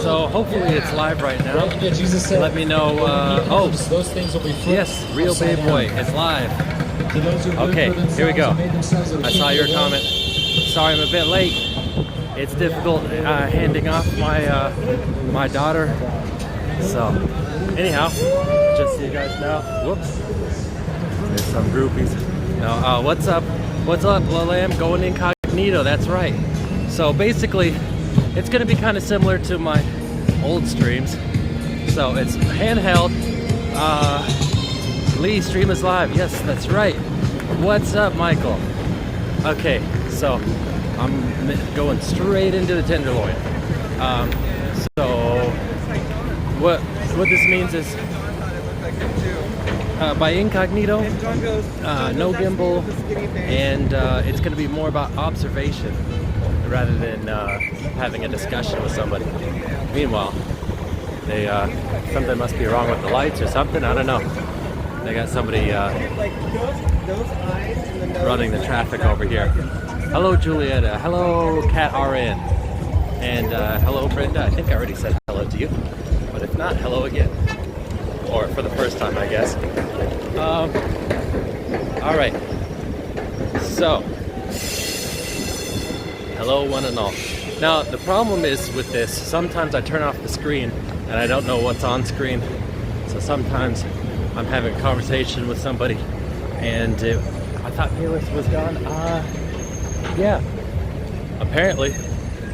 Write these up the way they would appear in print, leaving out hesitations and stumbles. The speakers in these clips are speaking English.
So hopefully it's live right now. Let me know. Oh, yes, Real Bay Boy, it's live. Okay, here we go. I saw your comment. Sorry I'm a bit late. It's difficult handing off my my daughter. So anyhow, just so you guys know. Whoops. There's some groupies. No, what's up? What's up, Lalam? Going incognito. That's right. So basically, it's gonna be kind of similar to my old streams. So it's handheld. Lee, stream is live. Yes, that's right. What's up, Michael? Okay, so I'm going straight into the Tenderloin. So what this means is by incognito, no gimble, and it's going to be more about observation rather than having a discussion with somebody. Meanwhile, they something must be wrong with the lights or something. I don't know. They got somebody running the traffic over here. Hello, Julietta. Hello, Cat RN. And hello, Brenda. I think I already said hello to you. But if not, hello again. Or for the first time, I guess. All right. So, hello, one and all. Now, the problem is with this, sometimes I turn off the screen and I don't know what's on screen. So sometimes I'm having a conversation with somebody and I thought playlist was gone. Yeah. Apparently,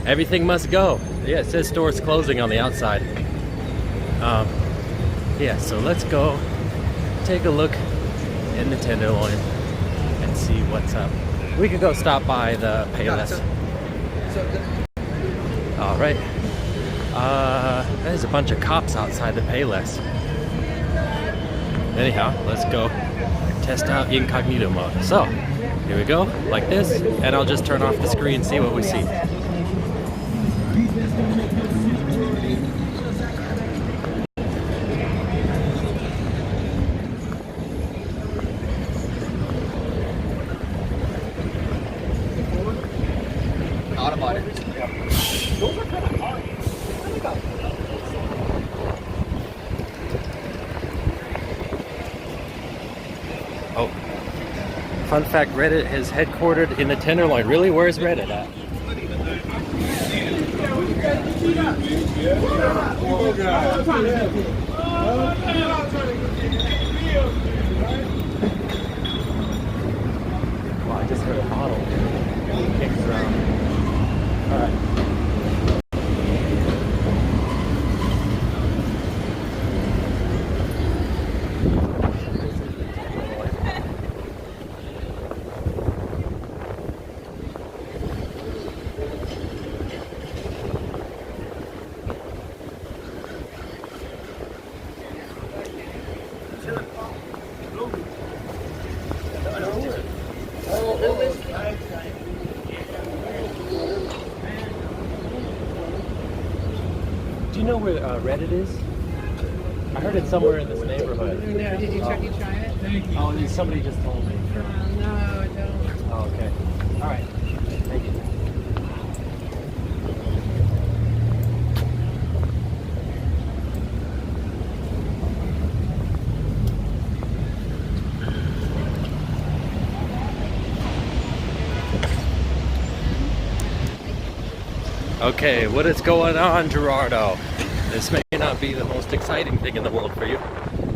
everything must go. Yeah, it says stores closing on the outside. Yeah, so let's go take a look in the Tenderloin and see what's up. We could go stop by the Payless. All right. There's a bunch of cops outside the Payless. Anyhow, let's go test out incognito mode. So, here we go, like this, and I'll just turn off the screen and see what we see. Oh, fun fact, Reddit is headquartered in the Tenderloin. Really? Where's Reddit at? Wow, I just heard a bottle. It kicks around. All right. Do you know where Reddit is? I heard it somewhere in this neighborhood. No, did you try it? Oh, somebody just told me. No, I don't. Oh, okay. All right. Thank you. Okay, what is going on, Gerardo? This may not be the most exciting thing in the world for you.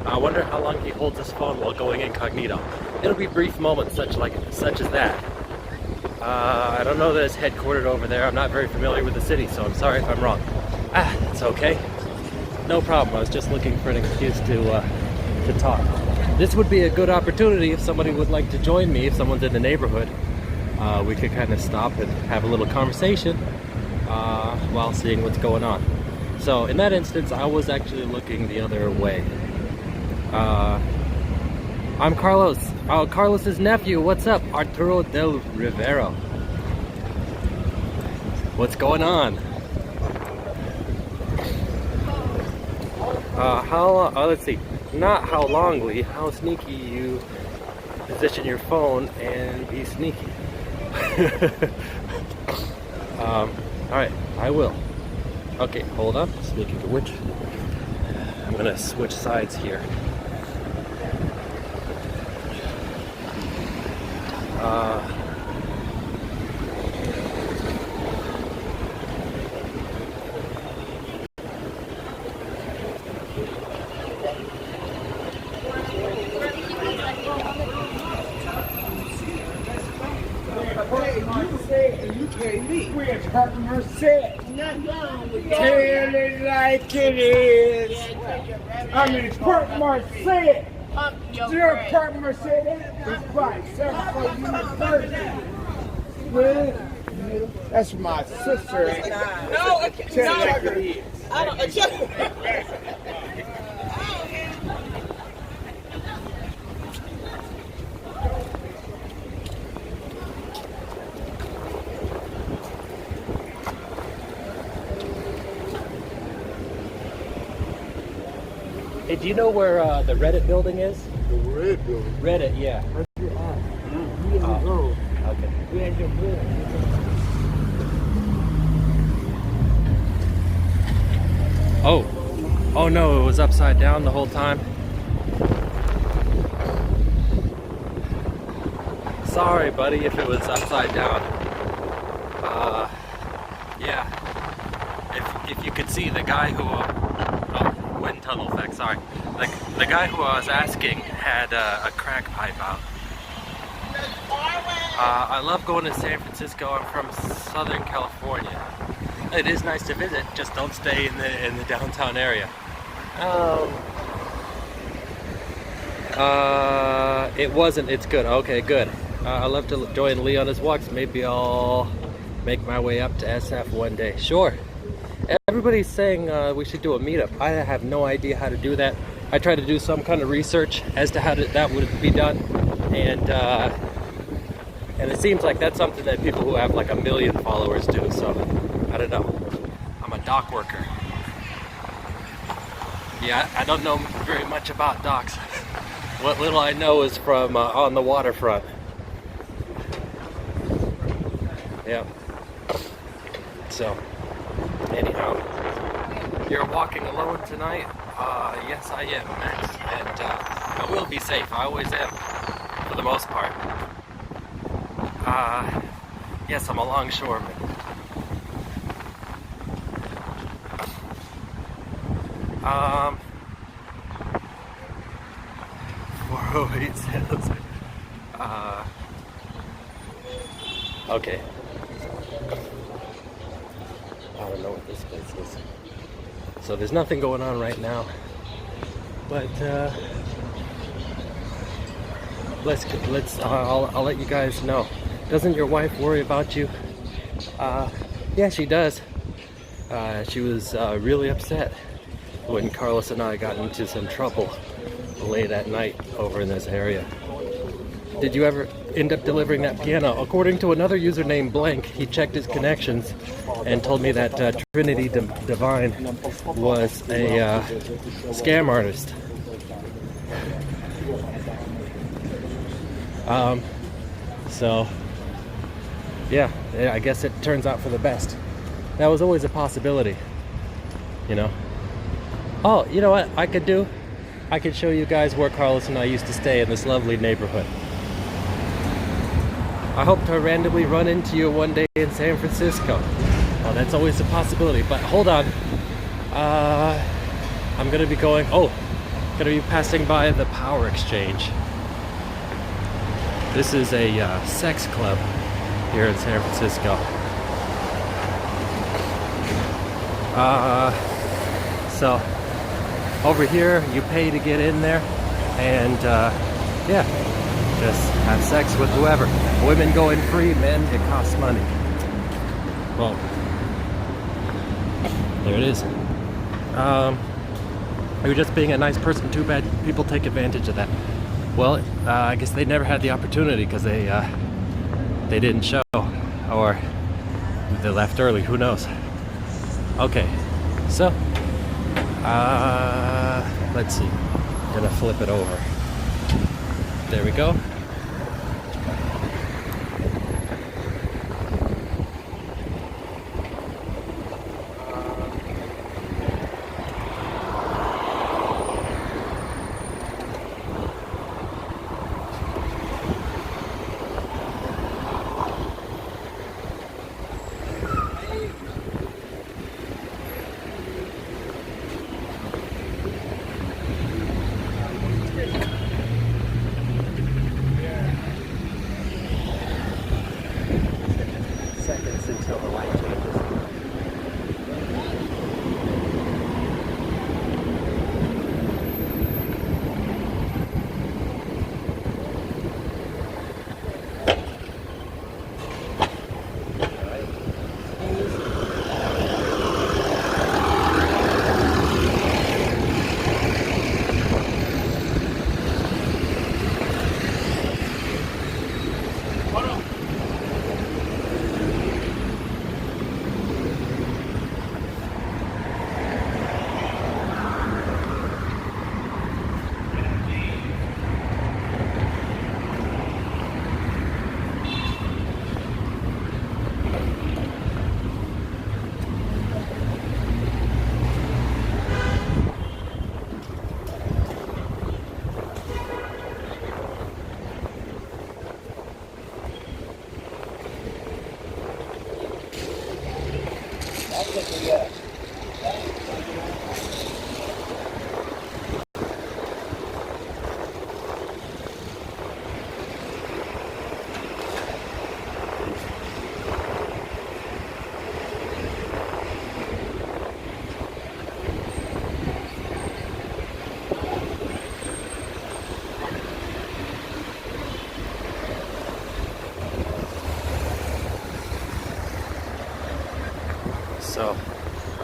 I wonder how long he holds his phone while going incognito. It'll be brief moments such as that. I don't know that it's headquartered over there. I'm not very familiar with the city, so I'm sorry if I'm wrong. It's okay. No problem. I was just looking for an excuse to talk. This would be a good opportunity if somebody would like to join me, if someone's in the neighborhood. We could kind of stop and have a little conversation while seeing what's going on. So in that instance, I was actually looking the other way. I'm Carlos. Carlos's nephew. What's up? Arturo del Rivero. What's going on? Let's see. Not how longly, how sneaky you position your phone and be sneaky. Alright, I will. Okay, hold on. Speaking of which, I'm gonna switch sides here. You can't leave. We're talking her set. Tell it like it is. I'm in Park Marset. Still Park Marset. It's fine. 7 University. That's my sister. No, okay. Tell it like it is. I don't. Hey, do you know where the Reddit building is? The red building. Reddit, yeah. Oh, okay. Oh. Oh no, it was upside down the whole time. Sorry, buddy, if it was upside down. Yeah. If you could see the guy who... wind tunnel effect, sorry. The guy who I was asking had a crack pipe out. I love going to San Francisco. I'm from Southern California. It is nice to visit, just don't stay in the downtown area. It wasn't, it's good. Okay, good. I love to join Lee on his walks. Maybe I'll make my way up to SF one day. Sure. Everybody's saying we should do a meetup. I have no idea how to do that. I tried to do some kind of research as to how that would be done, and it seems like that's something that people who have like 1 million followers do. So I don't know. I'm a dock worker. Yeah, I don't know very much about docks. What little I know is from on the waterfront. Yeah. So. Anyhow, you're walking alone tonight? Yes I am, Max, and I will be safe. I always am, for the most part. Yes, I'm a longshoreman. 408 says, okay. I don't know what this place is. So there's nothing going on right now. But I'll let you guys know. Doesn't your wife worry about you? Yeah, she does. She was really upset when Carlos and I got into some trouble late at night over in this area. Did you ever end up delivering that piano? According to another user named Blank, he checked his connections and told me that Trinity Divine was a scam artist. So, yeah, I guess it turns out for the best. That was always a possibility, you know. Oh, you know what I could do? I could show you guys where Carlos and I used to stay in this lovely neighborhood. I hope to randomly run into you one day in San Francisco. Oh, that's always a possibility, but hold on. I'm gonna be gonna be passing by the Power Exchange. This is a sex club here in San Francisco. So over here you pay to get in there, and yeah, just have sex with whoever. Women go in free, men, it costs money. Well, there it is. You're just being a nice person. Too bad people take advantage of that. Well, I guess they never had the opportunity because they didn't show, or they left early. Who knows? Okay, so let's see. I'm gonna flip it over. There we go.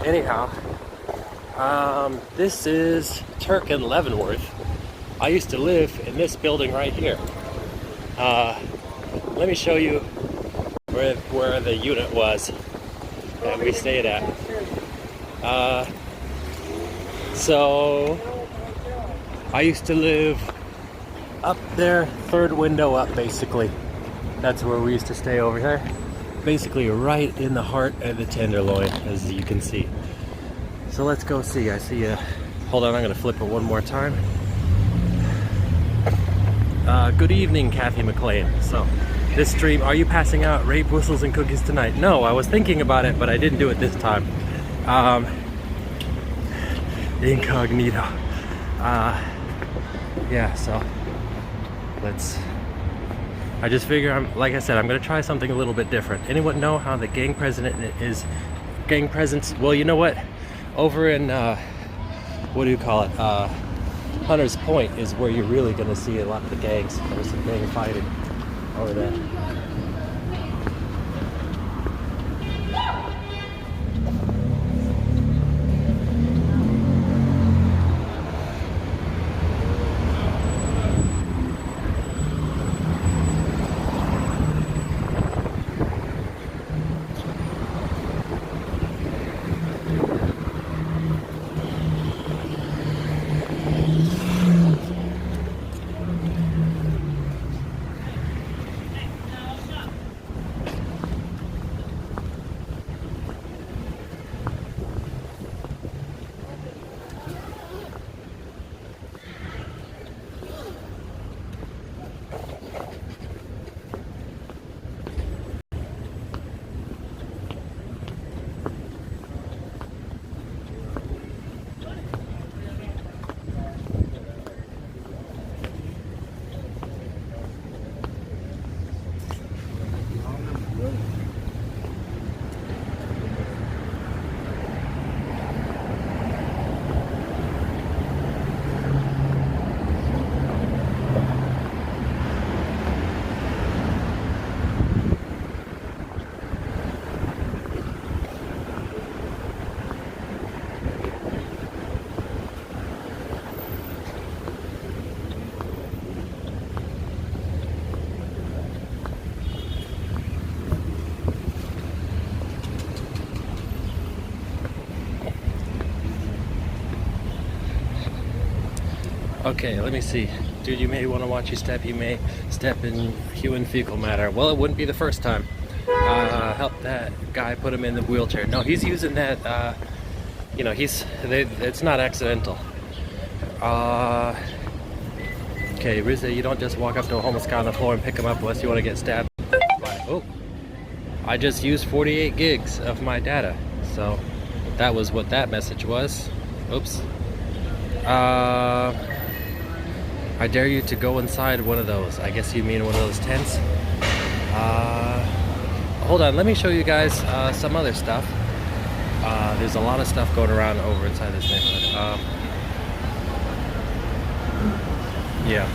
Anyhow, this is Turk and Leavenworth. I used to live in this building right here. Let me show you where the unit was that we stayed at. So I used to live up there, third window up basically. That's where we used to stay over there. Basically right in the heart of the Tenderloin, as you can see. So let's go see. I see a, hold on, I'm gonna flip it one more time. Good evening, Kathy McLean. So this stream, are you passing out rape whistles and cookies tonight? No, I was thinking about it, but I didn't do it this time. Incognito. Yeah, so let's, I just figure, like I said, I'm gonna try something a little bit different. Anyone know how the gang president is, gang presence? Well, you know what? Over in, what do you call it? Hunter's Point is where you're really gonna see a lot of the gangs. There's some gang fighting over there. Okay, let me see. Dude, you may want to watch your step. You may step in human fecal matter. Well, it wouldn't be the first time. Help that guy put him in the wheelchair. No, he's using that, you know, it's not accidental. Okay, Rizza, you don't just walk up to a homeless guy on the floor and pick him up unless you want to get stabbed. Oh, I just used 48 gigs of my data. So that was what that message was. Oops. I dare you to go inside one of those. I guess you mean one of those tents. Hold on, let me show you guys some other stuff. There's a lot of stuff going around over inside this neighborhood. Yeah.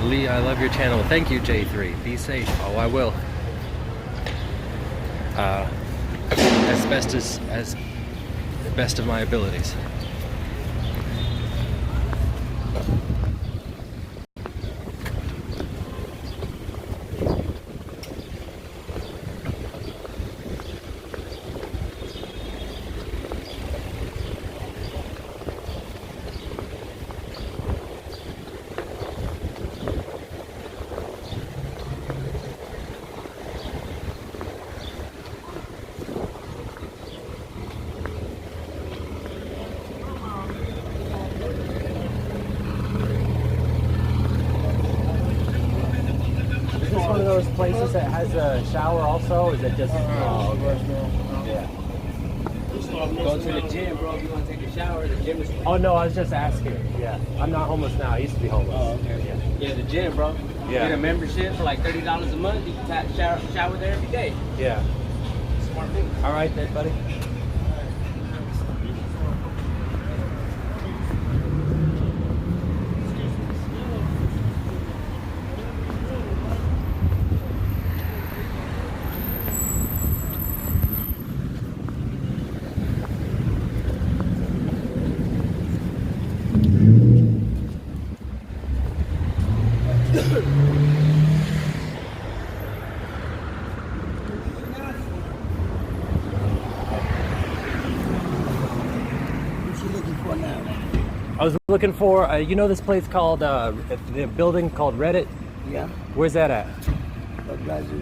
Lee, I love your channel. Thank you, J3. Be safe. Oh, I will. As best of my abilities. Those places that has a shower also, or is it just yeah. Go to the gym, bro. If you want to take a shower, the gym is. Oh no, I was just asking. Yeah, I'm not homeless now. I used to be homeless. Oh, okay. Yeah, the gym, bro. Yeah. Get a membership for like $30 a month. You can shower there every day. Yeah. Smart thing. All right then, buddy. I was looking for, you know this place called, the building called Reddit? Yeah. Where's that at? But guys, you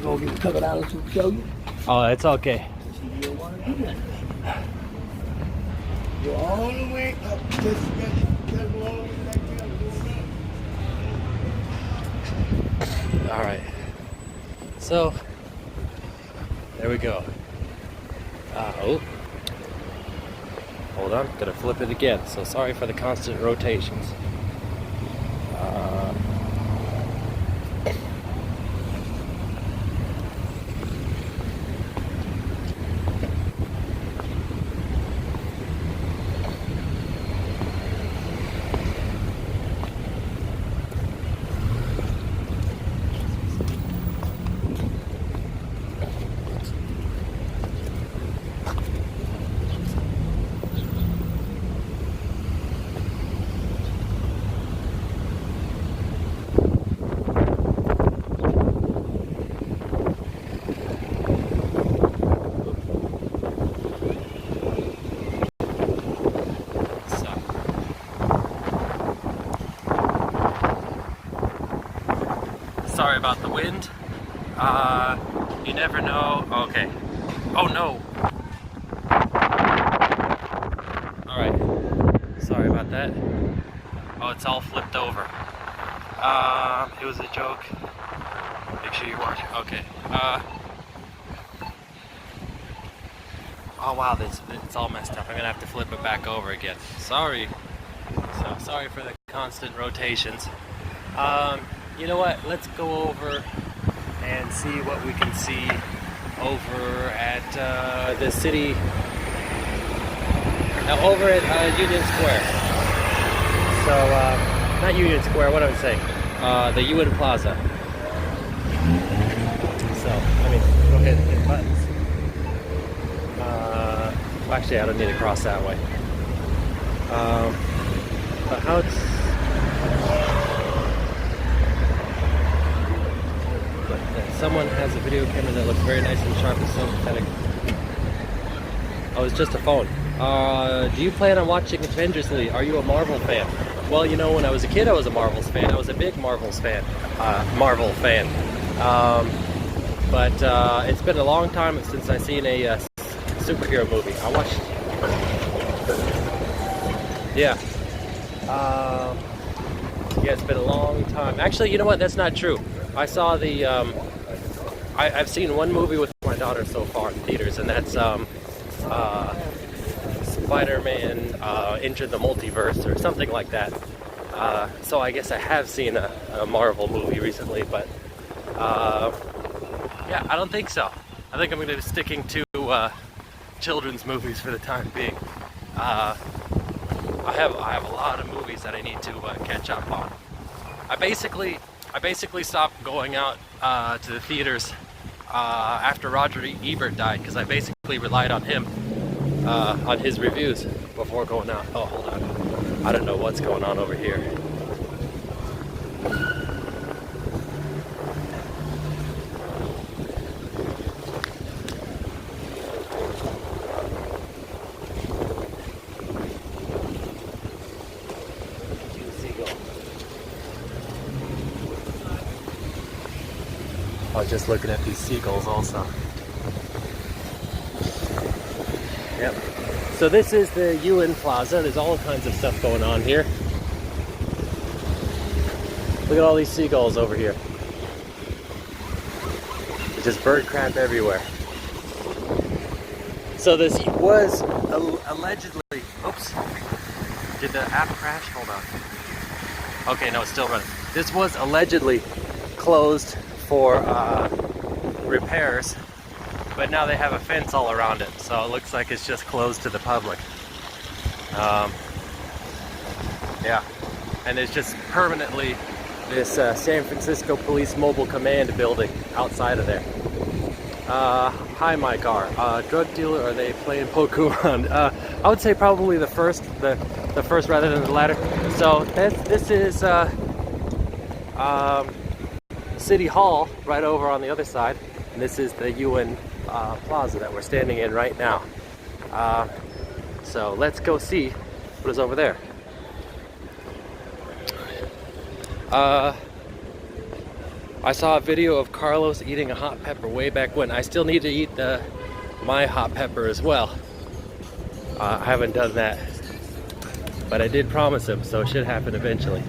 gonna give me a couple dollars to show you? Oh, it's okay. You don't want to do that. You're all the way up this All right. So, there we go. Oh. Hold on, gonna flip it again. So sorry for the constant rotations. Sorry about the wind. You never know. Okay. Oh no. Alright. Sorry about that. Oh, it's all flipped over. It was a joke. Make sure you watch it. Okay. Oh wow, it's all messed up. I'm gonna have to flip it back over again. Sorry. So sorry for the constant rotations. You know what? Let's go over and see what we can see over at the city, over at Union Square. So, not Union Square, what am I saying? The UN Plaza. So, I mean, go ahead and hit buttons. Well, actually, I don't need to cross that way. But how it's... Someone has a video camera that looks very nice and sharp and synthetic. Oh, it's just a phone. Do you plan on watching Avengers League? Are you a Marvel fan? Well, you know, when I was a kid, I was a Marvels fan. I was a big Marvel fan. But it's been a long time since I've seen a superhero movie. I watched... Yeah. Yeah, it's been a long time. Actually, you know what? That's not true. I saw the... I've seen one movie with my daughter so far in theaters, and that's Spider-Man Into the Multiverse or something like that. So I guess I have seen a Marvel movie recently, but yeah, I don't think so. I think I'm going to be sticking to children's movies for the time being. I have a lot of movies that I need to catch up on. I basically stopped going out to the theaters after Roger Ebert died, because I basically relied on him, on his reviews before going out. Oh, hold on. I don't know what's going on over here. I was just looking at these seagulls also. Yep. So this is the UN Plaza. There's all kinds of stuff going on here. Look at all these seagulls over here. There's just bird crap everywhere. So this was allegedly... Oops. Did the app crash? Hold on. Okay, no, it's still running. This was allegedly closed for repairs, but now they have a fence all around it, so it looks like it's just closed to the public. Yeah, and there's just permanently this San Francisco Police Mobile Command building outside of there. Hi, my car. Drug dealer? Are they playing poker around? I would say probably the first rather than the latter. So this is City Hall right over on the other side, and this is the UN Plaza that we're standing in right now. So let's go see what is over there. I saw a video of Carlos eating a hot pepper way back when. I still need to eat my hot pepper as well. I haven't done that, but I did promise him, so it should happen eventually.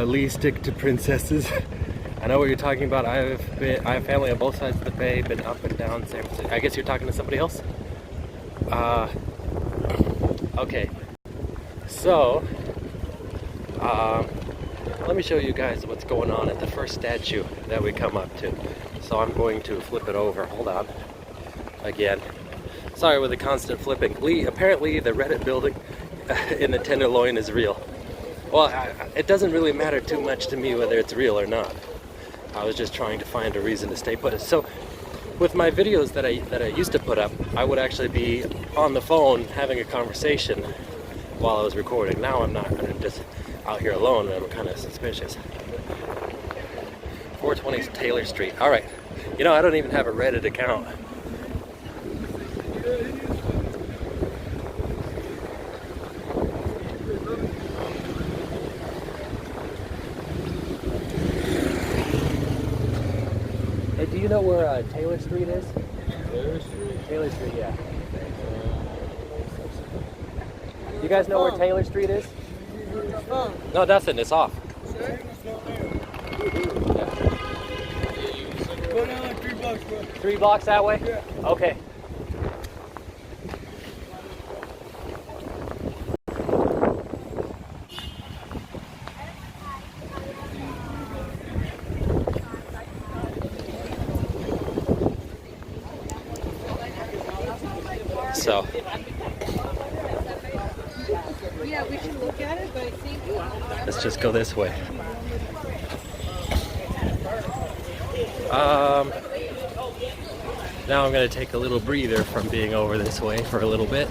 Lee, stick to princesses. I know what you're talking about. I have family on both sides of the bay, been up and down San Francisco. I guess you're talking to somebody else? Okay. So, let me show you guys what's going on at the first statue that we come up to. So I'm going to flip it over. Hold on. Again. Sorry with the constant flipping. Lee, apparently the Reddit building in the Tenderloin is real. Well, it doesn't really matter too much to me whether it's real or not. I was just trying to find a reason to stay put. So, with my videos that I used to put up, I would actually be on the phone having a conversation while I was recording. Now I'm not. I'm just out here alone, and I'm kind of suspicious. 420 Taylor Street. All right. You know, I don't even have a Reddit account. Hey, do you know where Taylor Street is? Taylor Street? Taylor Street, yeah. You guys know where Taylor Street is? No, nothing. It's off. Go down like 3 blocks, bro. 3 blocks that way? Yeah. Okay. So. Yeah, we should look at it, but I think Let's just go this way. Now I'm going to take a little breather from being over this way for a little bit.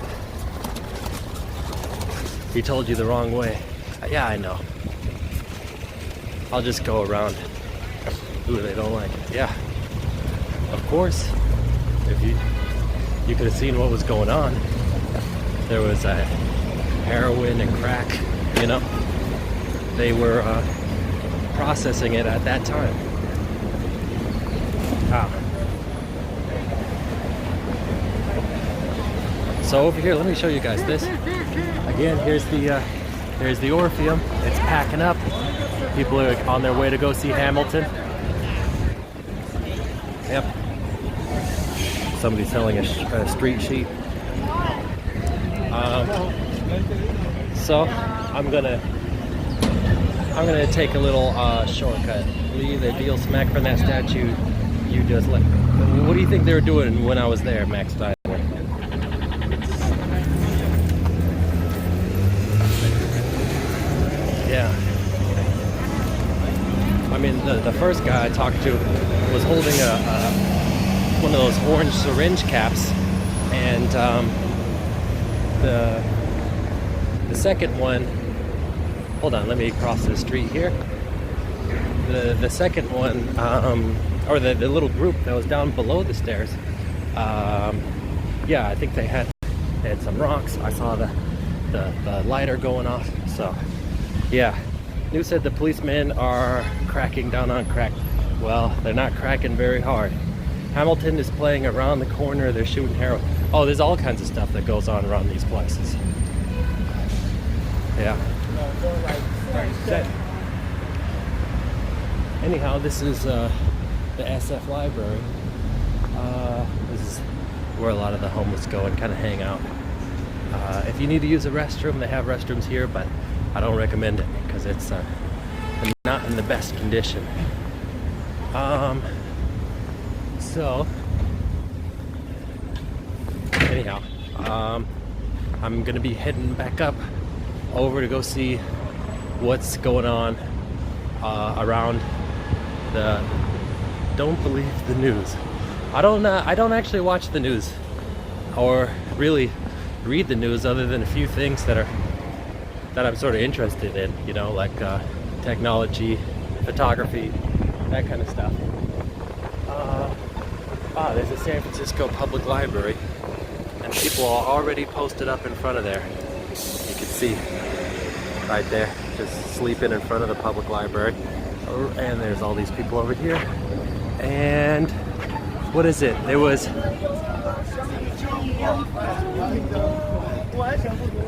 He told you the wrong way. Yeah, I know. I'll just go around. Ooh, they don't like it. Yeah. Of course. If you could have seen what was going on. There was heroin and crack, you know. They were processing it at that time. So over here, let me show you guys this. Again, here's the Orpheum. It's packing up. People are on their way to go see Hamilton. Yep. Somebody's selling a street sheet. So I'm gonna take a little shortcut. Lee, the deal smack from that statue. You just like. What do you think they were doing when I was there, Max Stein? Yeah. I mean, the first guy I talked to was holding one of those orange syringe caps, and the second one. Hold on, let me cross the street here. The second one, or the little group that was down below the stairs. Yeah, I think they had some rocks. I saw the lighter going off. So, yeah. News said the policemen are cracking down on crack. Well, they're not cracking very hard. Hamilton is playing around the corner. They're shooting heroin. Oh, there's all kinds of stuff that goes on around these places. Yeah. Anyhow, this is the SF library. This is where a lot of the homeless go and kind of hang out. If you need to use a restroom, they have restrooms here, but I don't recommend it because it's not in the best condition. So anyhow, I'm gonna be heading back up over to go see what's going on around the. Don't believe the news. I don't actually watch the news or really read the news other than a few things that I'm sort of interested in, you know, like technology, photography, that kind of stuff. There's a San Francisco Public Library, and people are already posted up in front of there. can see right there, just sleeping in front of the public library. And there's all these people over here. And what is it? It was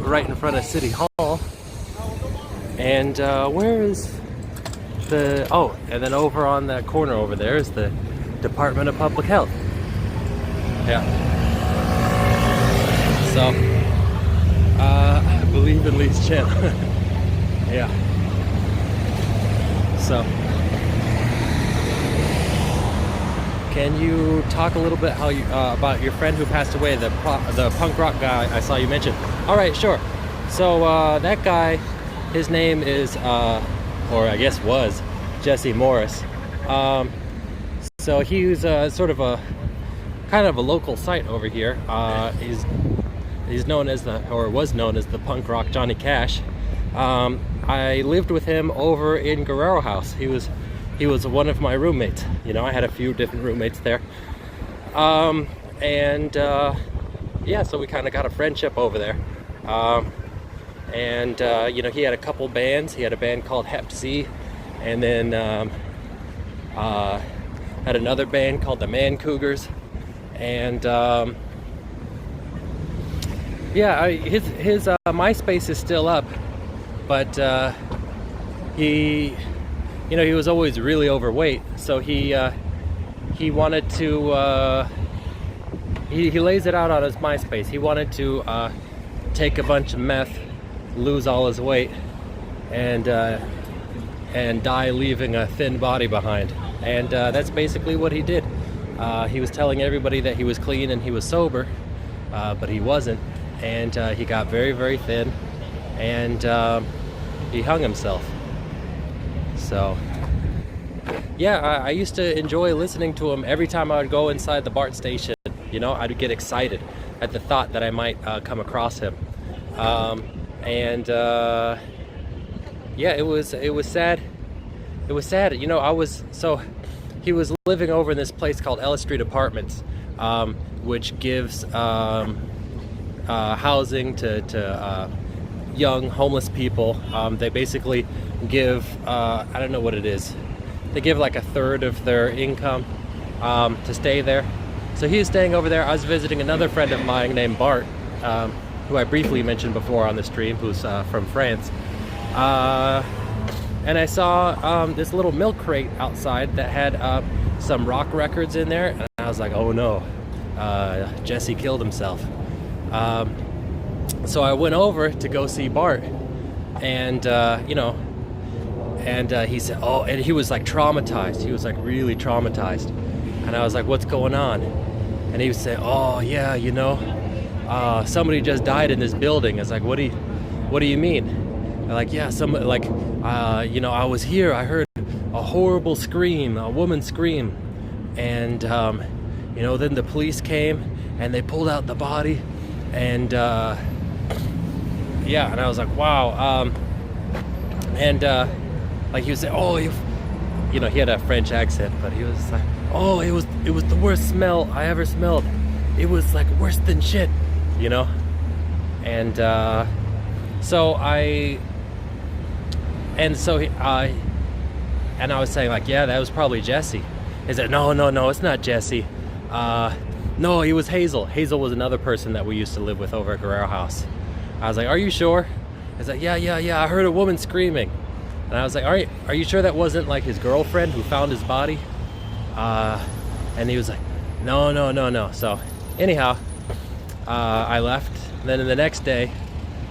right in front of City Hall. And where is the, oh, and then over on that corner over there is the Department of Public Health. Yeah. So, I believe in Lee's channel. Yeah. So, can you talk a little bit how you about your friend who passed away, the punk rock guy I saw you mention? All right, sure. So that guy, his name is, or I guess was, Jesse Morris. So he's sort of a kind of a local site over here. He's known as or was known as the punk rock Johnny Cash. I lived with him over in Guerrero House. He was one of my roommates. You know, I had a few different roommates there. Yeah, so we kind of got a friendship over there. You know, he had a couple bands. He had a band called Hep C, and then had another band called the Man Cougars. And yeah, his MySpace is still up. But he, you know, he was always really overweight, so he wanted to, he lays it out on his MySpace. He wanted to take a bunch of meth, lose all his weight, and die leaving a thin body behind. And that's basically what he did. He was telling everybody that he was clean and he was sober, but he wasn't. And he got very, very thin. And he hung himself. So yeah, I used to enjoy listening to him every time I would go inside the BART station. You know, I'd get excited at the thought that I might come across him. Yeah, it was sad. It was sad. You know, he was living over in this place called Ellis Street Apartments, which gives housing to young homeless people. They basically give, I don't know what it is, they give like a third of their income to stay there. So he was staying over there. I was visiting another friend of mine named Bart, who I briefly mentioned before on the stream, who's from France. And I saw this little milk crate outside that had some rock records in there, and I was like, oh no, Jesse killed himself. So I went over to go see Bart, and you know, and he said, oh, and he was like traumatized. He was like really traumatized, and I was like, what's going on? And he was saying, oh yeah, you know, somebody just died in this building. I was like, what do you mean? And like, yeah, somebody, like, you know, I was here. I heard a horrible scream, a woman scream, and you know, then the police came and they pulled out the body, and yeah, and I was like, wow. Like he was saying, oh, you know, he had a French accent, but he was like, oh, it was the worst smell I ever smelled. It was like worse than shit, you know. And so I was saying like, yeah, that was probably Jesse. He said, no, it's not Jesse. No, he was Hazel. Hazel was another person that we used to live with over at Guerrero House. I was like, are you sure? He's like, yeah, I heard a woman screaming. And I was like, are you sure that wasn't like his girlfriend who found his body? And he was like, no. So anyhow, I left. And then the next day,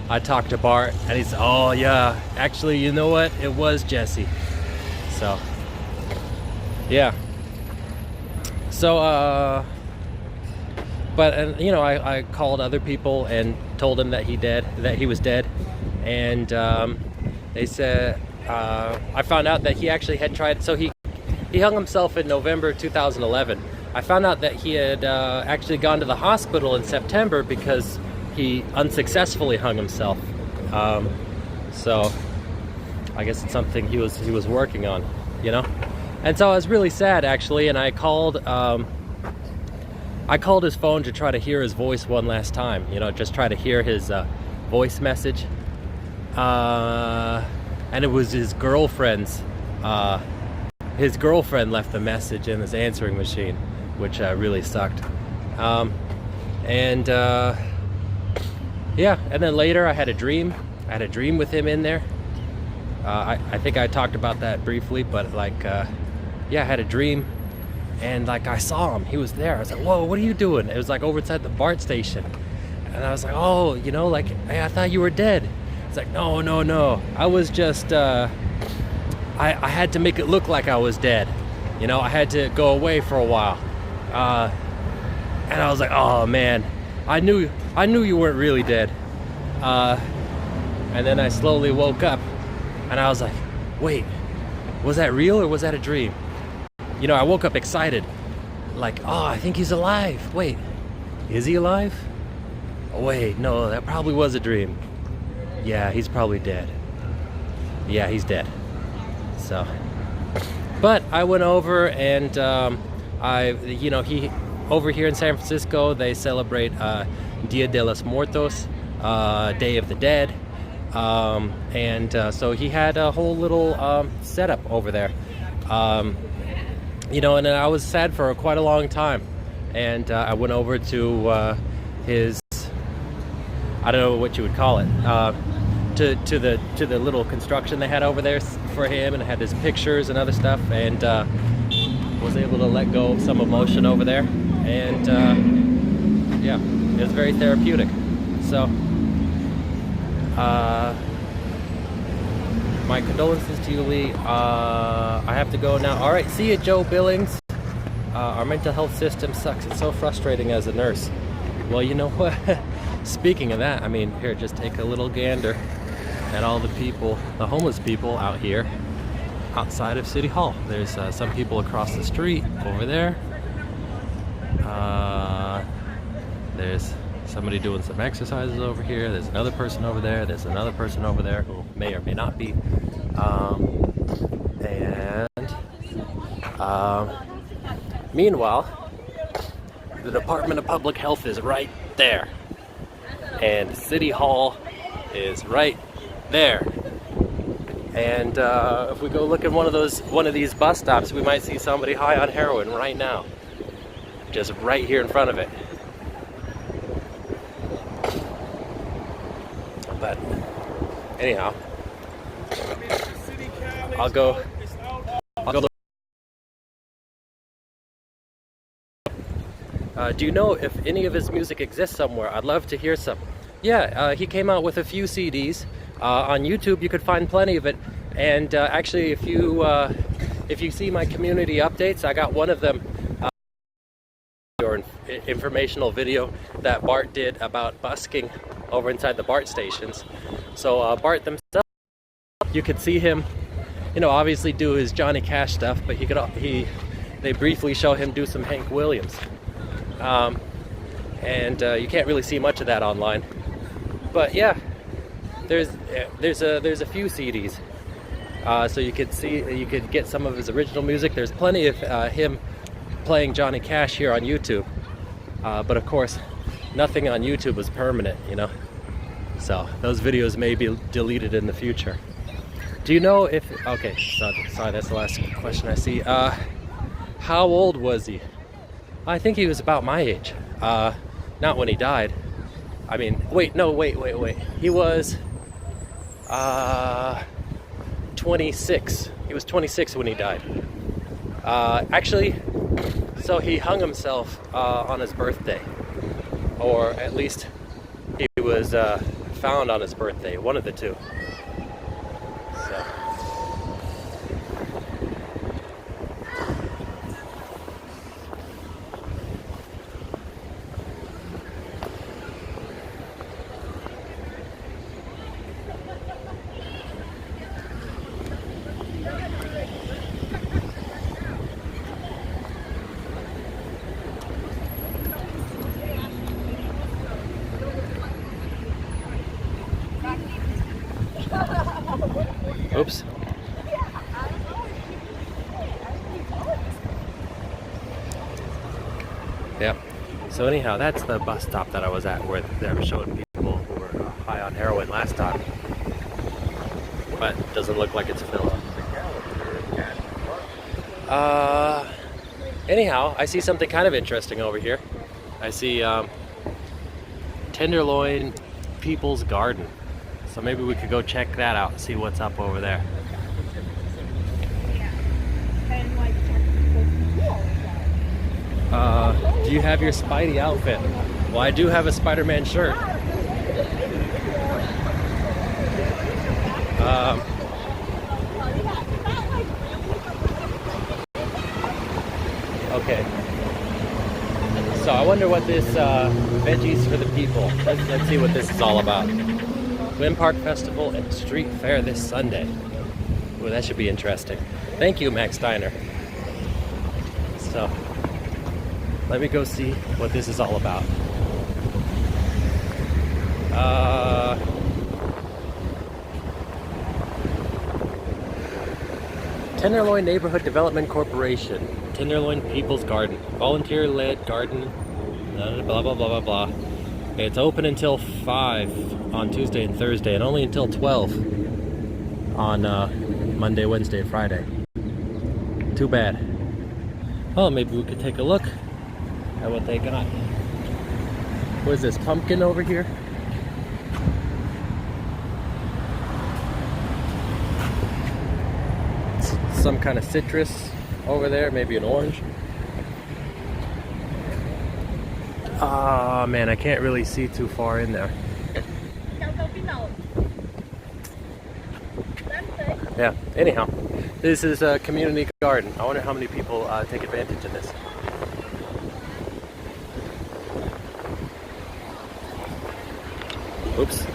I talked to Bart, and he said, oh yeah, actually, you know what? It was Jesse. So, yeah. So, but you know, I called other people and told them that he was dead, and they said, I found out that he actually had tried. So he hung himself in November 2011. I found out that he had actually gone to the hospital in September because he unsuccessfully hung himself. So I guess it's something he was working on, you know. And so I was really sad actually, and I called his phone to try to hear his voice one last time, you know, just try to hear his voice message. and it was his girlfriend's. His girlfriend left a message in his answering machine, which really sucked. Yeah, and then later I had a dream. I had a dream with him in there. I think I talked about that briefly, but like, yeah, I had a dream, and like I saw him. He was there. I was like, "Whoa, what are you doing?" It was like over inside the BART station, and I was like, "Oh, you know, like, hey, I thought you were dead." It's like, "No, no, no. I was just, I had to make it look like I was dead. You know, I had to go away for a while." And I was like, "Oh man, I knew you weren't really dead." And then I slowly woke up, and I was like, "Wait, was that real or was that a dream?" You know, I woke up excited, like, "Oh, I think he's alive. Wait, is he alive? Oh, wait, no, that probably was a dream. Yeah, he's probably dead. Yeah, he's dead." So, but I went over and over here in San Francisco, they celebrate Dia de los Muertos, Day of the Dead. So he had a whole little setup over there. You know, and I was sad for quite a long time. And I went over to his, I don't know what you would call it, to the little construction they had over there for him, and it had his pictures and other stuff, and was able to let go of some emotion over there, and yeah, it was very therapeutic. So my condolences to you, Lee. I have to go now. All right, see you, Joe Billings. Our mental health system sucks. It's so frustrating as a nurse. Well, you know what? Speaking of that, I mean, here, just take a little gander at all the people, the homeless people out here outside of City Hall. There's some people across the street over there. There's somebody doing some exercises over here. There's another person over there. There's another person over there who may or may not be. Meanwhile, the Department of Public Health is right there, and City Hall is right there. And if we go look at one of these bus stops, we might see somebody high on heroin right now, just right here in front of it. But anyhow, I'll go. Do you know if any of his music exists somewhere? I'd love to hear some. Yeah, he came out with a few CDs. On YouTube, you could find plenty of it. And actually, if you see my community updates, I got one of them, or informational video that Bart did about busking over inside the BART stations. So Bart themselves, you could see him, you know, obviously do his Johnny Cash stuff, but they briefly show him do some Hank Williams. You can't really see much of that online, but yeah, there's a few CDs, so you could get some of his original music. There's plenty of him playing Johnny Cash here on YouTube, but of course, nothing on YouTube is permanent, you know. So those videos may be deleted in the future. Do you know if? Okay, sorry, that's the last question I see. How old was he? I think he was about my age. Not when he died. I mean, wait. He was 26. He was 26 when he died. Actually, so he hung himself on his birthday, or at least he was found on his birthday. One of the two. So. Oops. Yeah. So anyhow, that's the bus stop that I was at, where they were showing people who were high on heroin last time. but it doesn't look like it's filled. Anyhow, I see something kind of interesting over here. I see Tenderloin People's Garden. So maybe we could go check that out and see what's up over there. Do you have your Spidey outfit? Well, I do have a Spider-Man shirt. Okay. So I wonder what this Veggies for the People. Let's see what this is all about. Glen Park Festival and Street Fair this Sunday. Well, that should be interesting. Thank you, Max Steiner. So, let me go see what this is all about. Tenderloin Neighborhood Development Corporation. Tenderloin People's Garden. Volunteer-led garden. Blah, blah, blah, blah, blah. It's open until 5 on Tuesday and Thursday, and only until 12 on Monday, Wednesday, and Friday. Too bad. Well, maybe we could take a look at what they got. What is this, pumpkin over here? Some kind of citrus over there, maybe an orange. Ah, man, I can't really see too far in there. Yeah, anyhow, this is a community garden. I wonder how many people take advantage of this. Oops.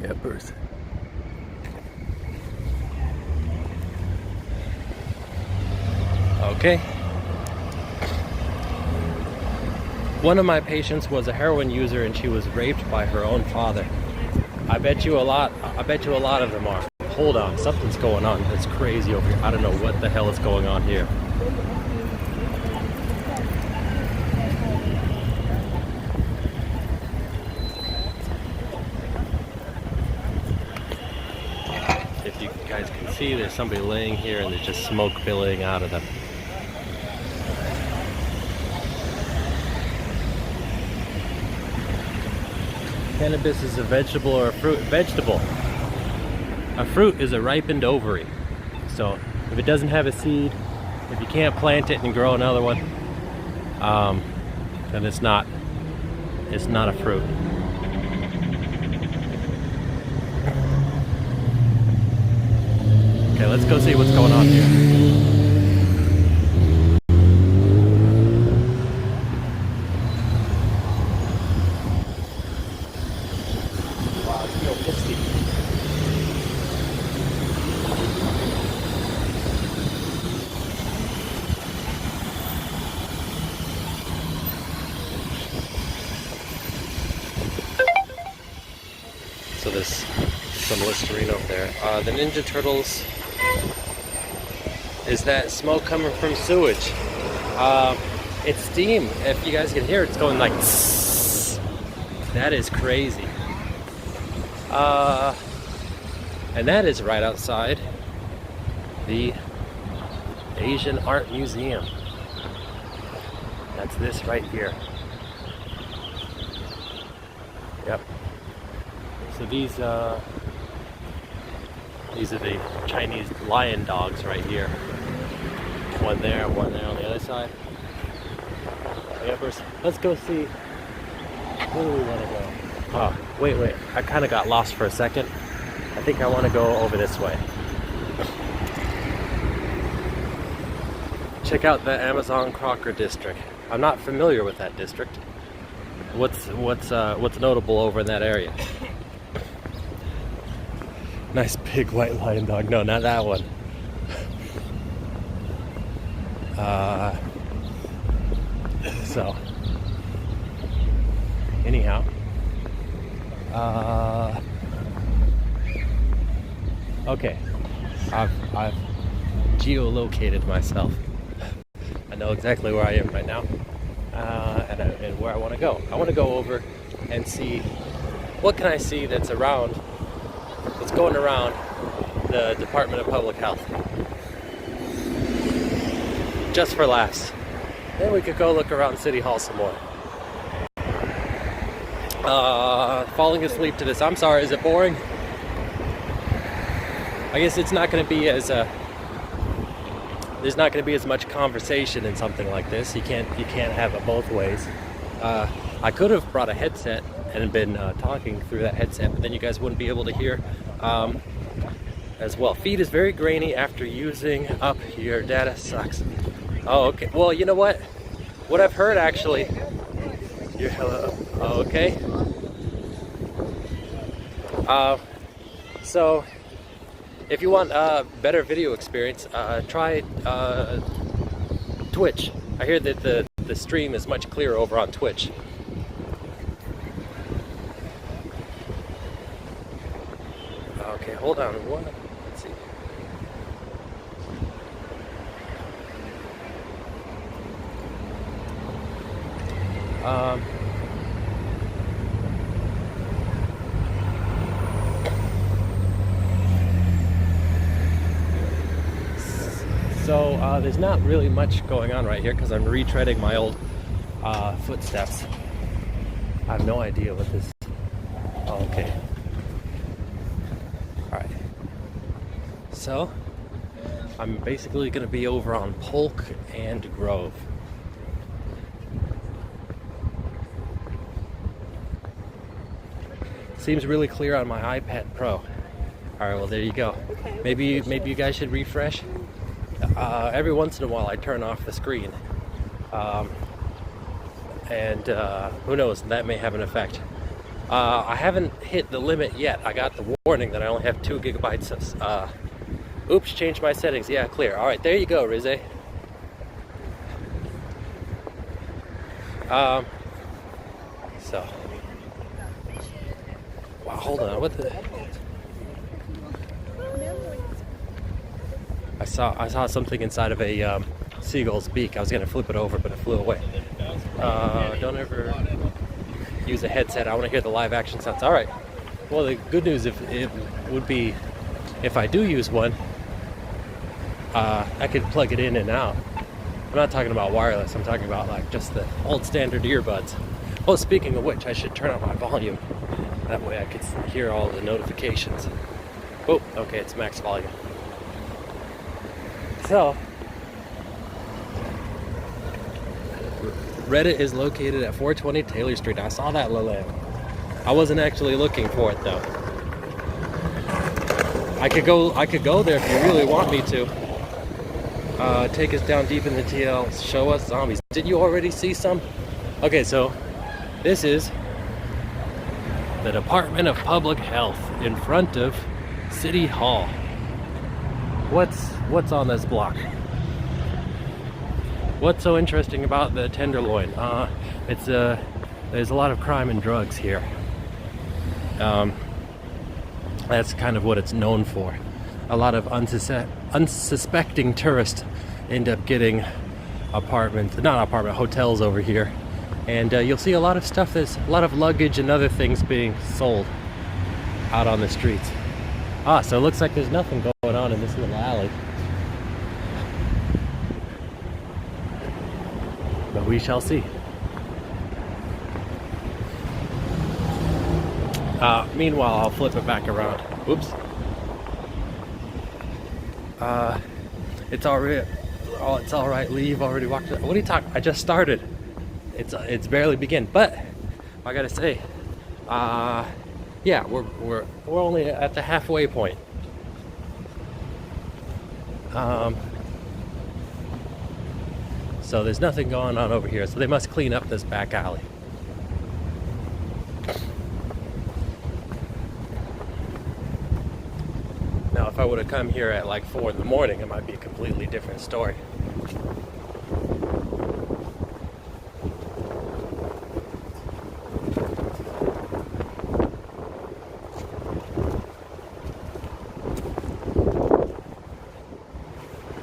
Yuppers. Okay. One of my patients was a heroin user and she was raped by her own father. I bet you a lot of them are. Hold on, something's going on. That's crazy over here. I don't know what the hell is going on here. If you guys can see, there's somebody laying here and there's just smoke billowing out of them. Cannabis is a vegetable or a fruit? Vegetable. A fruit is a ripened ovary. So if it doesn't have a seed, if you can't plant it and grow another one, then it's not a fruit. Okay, let's go see what's going on here. So there's some Listerine over there. The Ninja Turtles, is that smoke coming from sewage? It's steam. If you guys can hear it, it's going like tss. That is crazy. And that is right outside the Asian Art Museum. That's this right here. Yep. So these are the Chinese lion dogs right here. One there on the other side. Yeah, let's go see. Where do we want to go? Oh, wait. I kind of got lost for a second. I think I want to go over this way. Check out the Amazon Crocker district. I'm not familiar with that district. What's notable over in that area? Nice big white lion dog. No, not that one. So, anyhow, Okay, I've geolocated myself. I know exactly where I am right now, and where I want to go. I want to go over and see what can I see that's going around the Department of Public Health. Just for laughs. Then we could go look around City Hall some more. Falling asleep to this. I'm sorry, is it boring? I guess it's not going to be as there's not going to be as much conversation in something like this. You can't have it both ways. I could have brought a headset and been talking through that headset, but then you guys wouldn't be able to hear as well. Feed is very grainy after using up. Your data sucks. Oh, okay. Well, you know what? What I've heard actually. Hello. Oh, okay. So, if you want a better video experience, try Twitch. I hear that the stream is much clearer over on Twitch. Okay, hold on. What? Let's see. So there's not really much going on right here because I'm retreading my old footsteps. I have no idea what this. Oh, okay. All right. So I'm basically going to be over on Polk and Grove. Seems really clear on my iPad Pro. All right, well there you go. Maybe you guys should refresh. Every once in a while I turn off the screen, and who knows, that may have an effect. I haven't hit the limit yet. I got the warning that I only have 2 gigabytes of. Oops, changed my settings. Yeah, clear. All right, there you go, Rizze. So. Wow, hold on. What the? I saw something inside of a seagull's beak. I was gonna flip it over, but it flew away. Don't ever use a headset. I want to hear the live action sounds. All right. Well, the good news would be if I do use one, I could plug it in and out. I'm not talking about wireless. I'm talking about like just the old standard earbuds. Oh, speaking of which, I should turn up my volume. That way I could hear all the notifications. Oh, okay, it's max volume. So, Reddit is located at 420 Taylor Street. I saw that, Lillian. I wasn't actually looking for it though. I could go there if you really want me to. Take us down deep in the TL. Show us zombies. Did you already see some? Okay, so this is the Department of Public Health in front of City Hall. What's on this block? What's so interesting about the Tenderloin? There's a lot of crime and drugs here. That's kind of what it's known for. A lot of unsuspecting tourists end up getting hotels over here. And you'll see a lot of stuff, there's a lot of luggage and other things being sold out on the streets. So it looks like there's nothing going on in this little alley. But we shall see. Meanwhile, I'll flip it back around. Whoops. It's already. Oh, it's all right. Lee, you've already walked. What are you talking? I just started. It's barely begin. But I gotta say, yeah, we're only at the halfway point. So there's nothing going on over here. So they must clean up this back alley. Now, if I would have come here at like 4 in the morning, it might be a completely different story.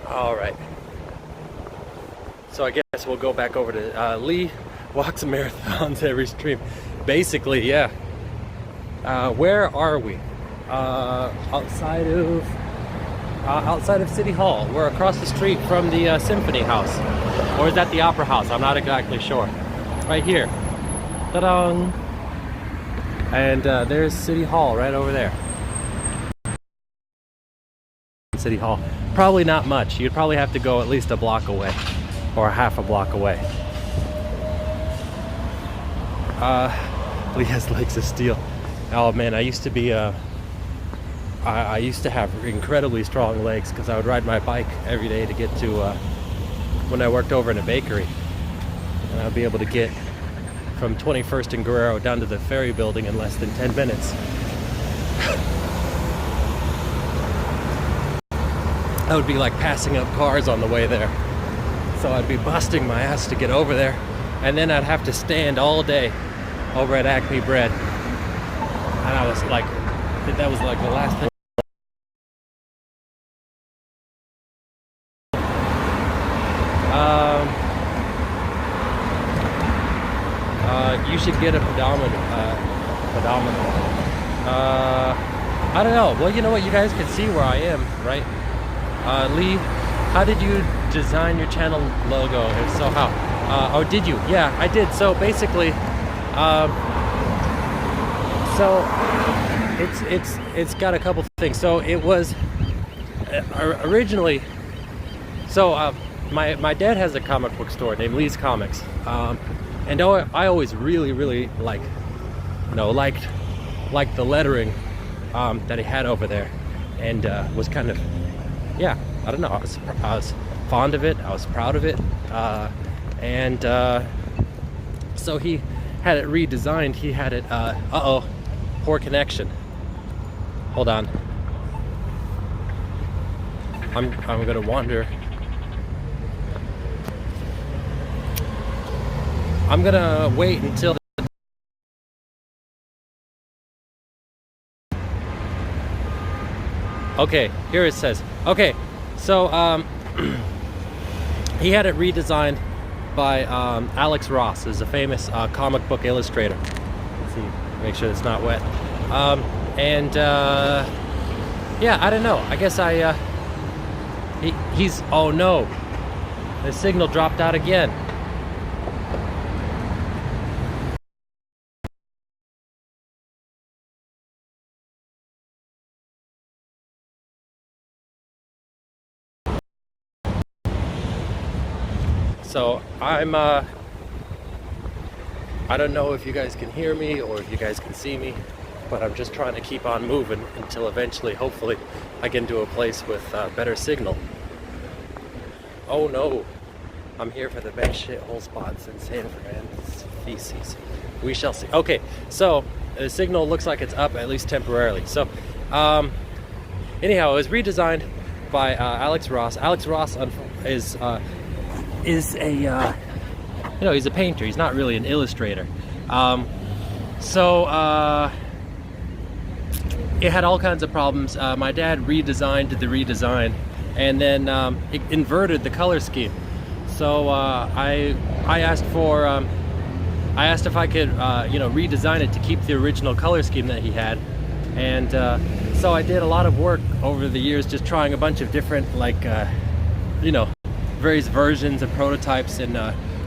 All right. So I guess we'll go back over to Lee walks marathons every stream. Basically, yeah. Where are we? Outside of City Hall. We're across the street from the Symphony House. Or is that the Opera House? I'm not exactly sure. Right here. Ta-dang! And there's City Hall right over there. City Hall. Probably not much. You'd probably have to go at least a block away. Or half a block away. Lee has legs of steel. Oh man, I used to be I used to have incredibly strong legs because I would ride my bike every day to get to when I worked over in a bakery, and I'd be able to get from 21st and Guerrero down to the ferry building in less than 10 minutes. I would be like passing up cars on the way there, so I'd be busting my ass to get over there, and then I'd have to stand all day over at Acme Bread, and I was like, that was like the last thing. You should get a pedometer. I don't know. Well, you know what? You guys can see where I am, right? Lee, how did you design your channel logo? If so, how? Oh, did you? Yeah, I did. So basically, so it's got a couple things. So it was originally. So my dad has a comic book store named Lee's Comics, and I always really liked the lettering that he had over there, and was kind of, yeah, I don't know, I was fond of it. I was proud of it, and so he had it redesigned. He had it. Poor connection. Hold on. I'm gonna wander. I'm gonna wait until. Okay, here it says. Okay, so he had it redesigned by Alex Ross, who's a famous comic book illustrator. Let's see, make sure it's not wet. Yeah, I don't know. I guess he's. Oh no, the signal dropped out again. So I'm I don't know if you guys can hear me or if you guys can see me, but I'm just trying to keep on moving until eventually, hopefully, I get into a place with better signal. Oh no, I'm here for the best shithole spots in San Francisco. We shall see. Okay, so the signal looks like it's up, at least temporarily. So anyhow, it was redesigned by Alex Ross. Alex Ross is a he's a painter. He's not really an illustrator. It had all kinds of problems. My dad redesigned the redesign, and then it inverted the color scheme. So I asked if I could redesign it to keep the original color scheme that he had, and so I did a lot of work over the years, just trying a bunch of different various versions and prototypes, and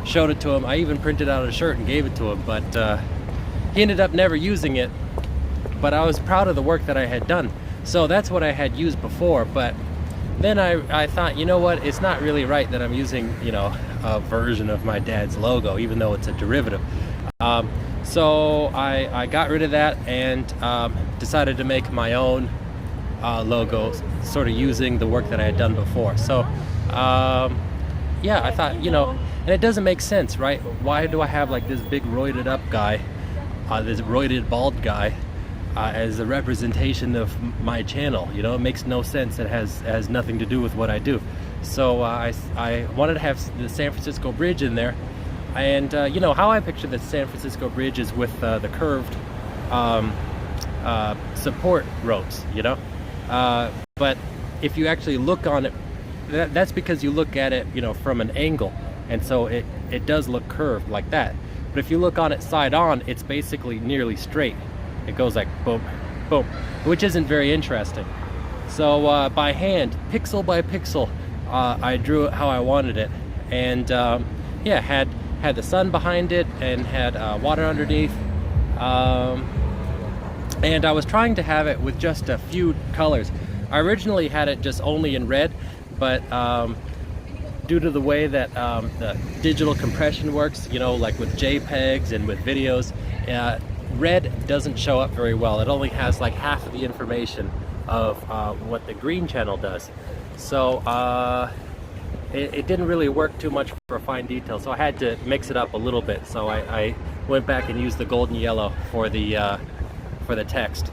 showed it to him. I even printed out a shirt and gave it to him, but he ended up never using it. But I was proud of the work that I had done, so that's what I had used before. But then I thought, you know what, it's not really right that I'm using a version of my dad's logo, even though it's a derivative. So I got rid of that and decided to make my own logo, sort of using the work that I had done before. So yeah, I thought, and it doesn't make sense, right? Why do I have like this big roided up guy, this roided bald guy, as a representation of my channel? It makes no sense. It has nothing to do with what I do. So I wanted to have the San Francisco Bridge in there, and how I picture the San Francisco Bridge is with the curved support ropes, but if you actually look on it that's because you look at it, you know, from an angle, and so it does look curved like that. But if you look on it side on, it's basically nearly straight. It goes like boom, boom, which isn't very interesting. So by hand, pixel by pixel, I drew it how I wanted it, and yeah, had the sun behind it and had water underneath, and I was trying to have it with just a few colors. I originally had it just only in red, but due to the way that the digital compression works, you know, like with JPEGs and with videos, red doesn't show up very well. It only has like half of the information of what the green channel does. So it didn't really work too much for fine detail, so I had to mix it up a little bit. So I went back and used the golden yellow for the text.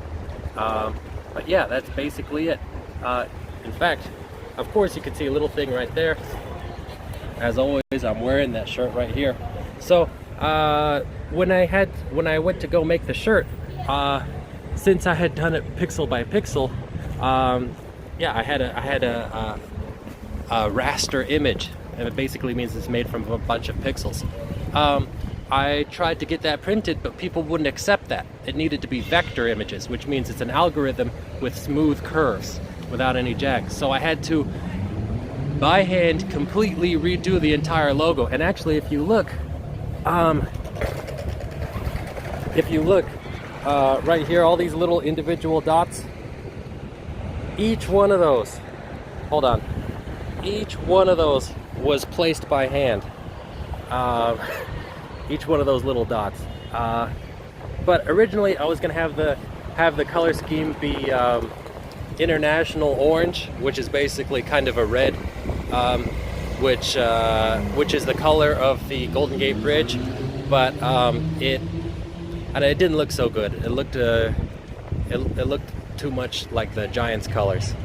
But yeah, that's basically it. In fact, of course, you can see a little thing right there. As always, I'm wearing that shirt right here. So when I went to go make the shirt, since I had done it pixel by pixel, yeah, I had a raster image, and it basically means it's made from a bunch of pixels. I tried to get that printed, but people wouldn't accept that. It needed to be vector images, which means it's an algorithm with smooth curves without any jags. So I had to, by hand, completely redo the entire logo. And actually, if you look right here, all these little individual dots, each one of those, hold on, each one of those was placed by hand. Each one of those little dots. But originally I was gonna have the color scheme be international orange, which is basically kind of a red, which is the color of the Golden Gate Bridge. But it didn't look so good. It looked too much like the Giants colors.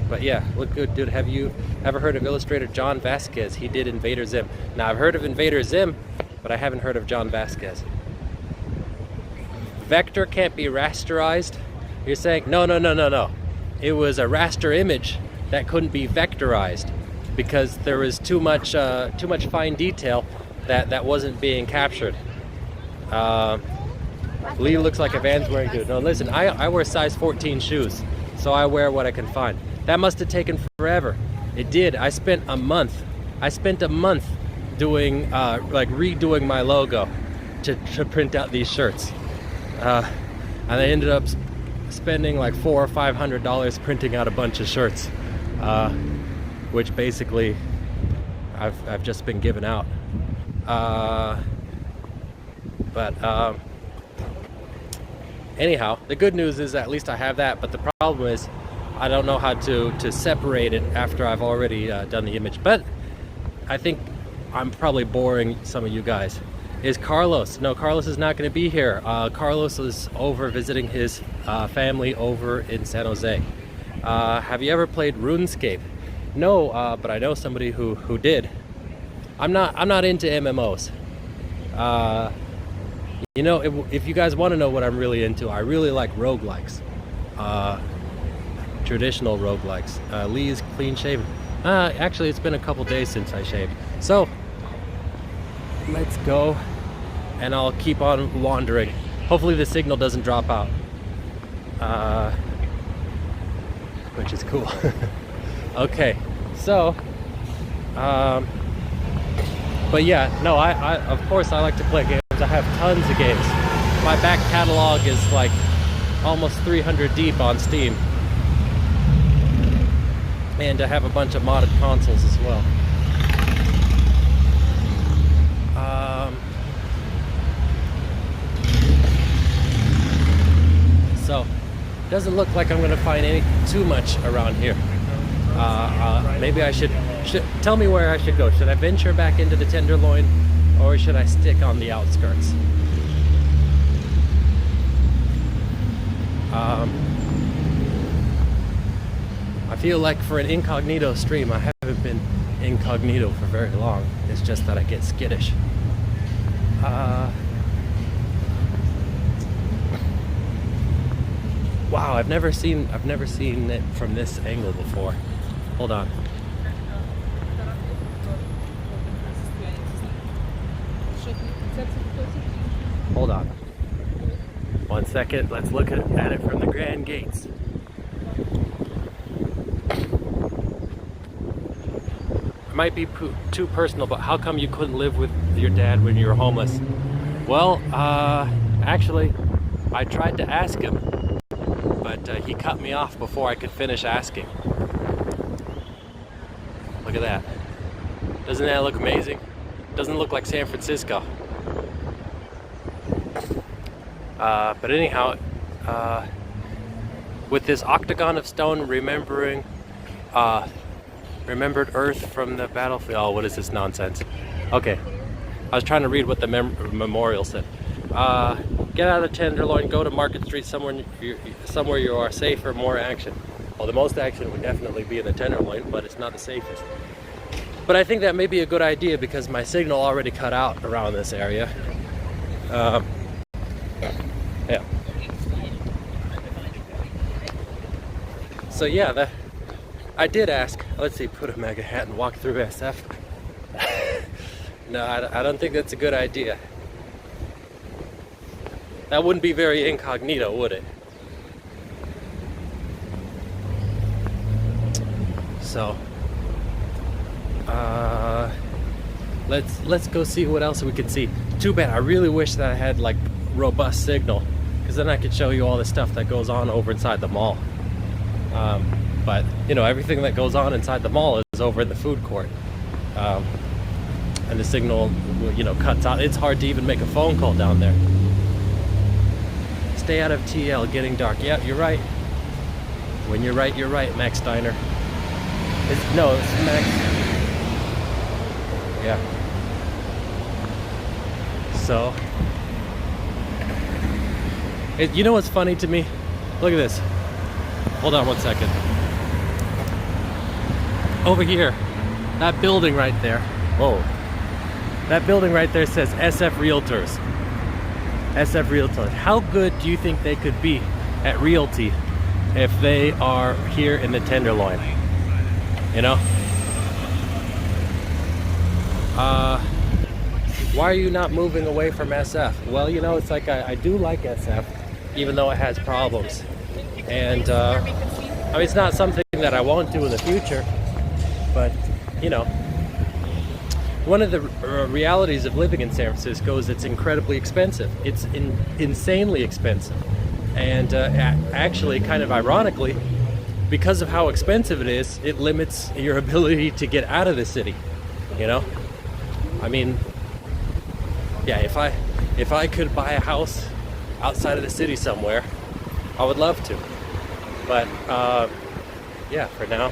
But yeah, look good, dude. Have you ever heard of illustrator John Vasquez? He did Invader Zim. Now, I've heard of Invader Zim, but I haven't heard of John Vasquez. Vector can't be rasterized. You're saying, no. It was a raster image that couldn't be vectorized because there was too much fine detail that wasn't being captured. Lee looks like a Vans wearing dude. No, listen, I wear size 14 shoes, so I wear what I can find. That must have taken forever. It did. I spent a month doing like redoing my logo to print out these shirts, and I ended up spending like $400 or $500 printing out a bunch of shirts, which basically I've just been giving out. But anyhow, the good news is at least I have that, but the problem is I don't know how to separate it after I've already done the image. But I think I'm probably boring some of you guys. Is Carlos? No, Carlos is not going to be here. Carlos is over visiting his family over in San Jose. Have you ever played RuneScape? No, but I know somebody who did. I'm not into MMOs. You know, if you guys want to know what I'm really into, I really like roguelikes. Traditional roguelikes. Lee is clean shaven. Actually, it's been a couple days since I shaved. So, let's go, and I'll keep on wandering. Hopefully the signal doesn't drop out. Which is cool. Okay, so, but yeah, no, I of course I like to play games. I have tons of games. My back catalog is like almost 300 deep on Steam. And I have a bunch of modded consoles as well. So, doesn't look like I'm going to find too much around here. Maybe I should tell me where I should go. Should I venture back into the Tenderloin, or should I stick on the outskirts? I feel like for an incognito stream, I haven't been incognito for very long. It's just that I get skittish. Wow, I've never seen it from this angle before. Hold on. Hold on. 1 second. Let's look at it from the Grand Gates. It might be too personal, but how come you couldn't live with your dad when you were homeless? Well, actually, I tried to ask him, but he cut me off before I could finish asking. Look at that. Doesn't that look amazing? Doesn't look like San Francisco. But anyhow, with this octagon of stone remembered Earth from the battlefield. Oh, what is this nonsense? Okay, I was trying to read what the memorial said. Get out of the Tenderloin, go to Market Street, somewhere you are safer, more action. Well, the most action would definitely be in the Tenderloin, but it's not the safest. But I think that may be a good idea because my signal already cut out around this area. Yeah. So yeah, I did ask. Let's see, put a mega hat and walk through SF. No, I don't think that's a good idea. That wouldn't be very incognito, would it? So, let's go see what else we can see. Too bad. I really wish that I had like robust signal, because then I could show you all the stuff that goes on over inside the mall. But you know, everything that goes on inside the mall is over in the food court, and the signal, you know, cuts out. It's hard to even make a phone call down there. Stay out of TL, getting dark. Yeah, you're right. When you're right, Max Steiner. It's Max. Yeah. So, you know what's funny to me? Look at this. Hold on 1 second. Over here, that building right there. Whoa. That building right there says SF Realtors. SF Realtors. How good do you think they could be at realty if they are here in the Tenderloin? You know? Why are you not moving away from SF? Well, you know, it's like I do like SF, even though it has problems. And, I mean, it's not something that I won't do in the future, but, you know, one of the realities of living in San Francisco is it's incredibly expensive. It's insanely expensive. And actually, kind of ironically, because of how expensive it is, it limits your ability to get out of the city, you know? I mean, yeah, if I could buy a house outside of the city somewhere, I would love to. But, yeah, for now,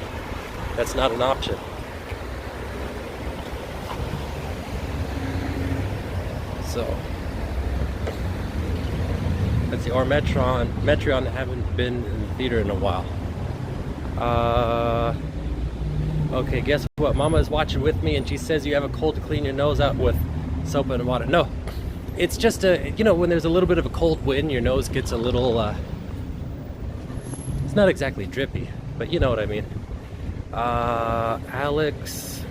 that's not an option. So, let's see, or Metron haven't been in the theater in a while. Okay, guess what? Mama is watching with me and she says you have a cold to clean your nose out with soap and water. No, it's just you know, when there's a little bit of a cold wind, your nose gets a little, it's not exactly drippy, but you know what I mean. Alex,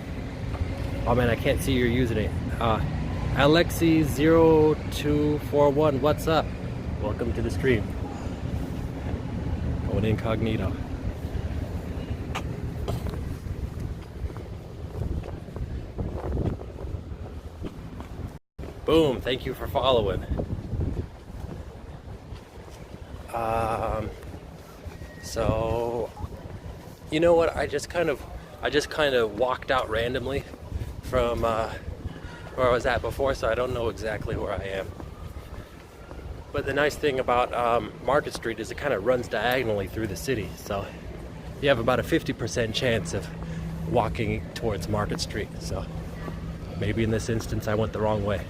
oh man, I can't see your username. Alexi0241, what's up? Welcome to the stream. Going incognito. Boom, thank you for following. So, you know what? I just kind of walked out randomly from where I was at before, so I don't know exactly where I am. But the nice thing about Market Street is it kind of runs diagonally through the city, so you have about a 50% chance of walking towards Market Street. So maybe in this instance I went the wrong way.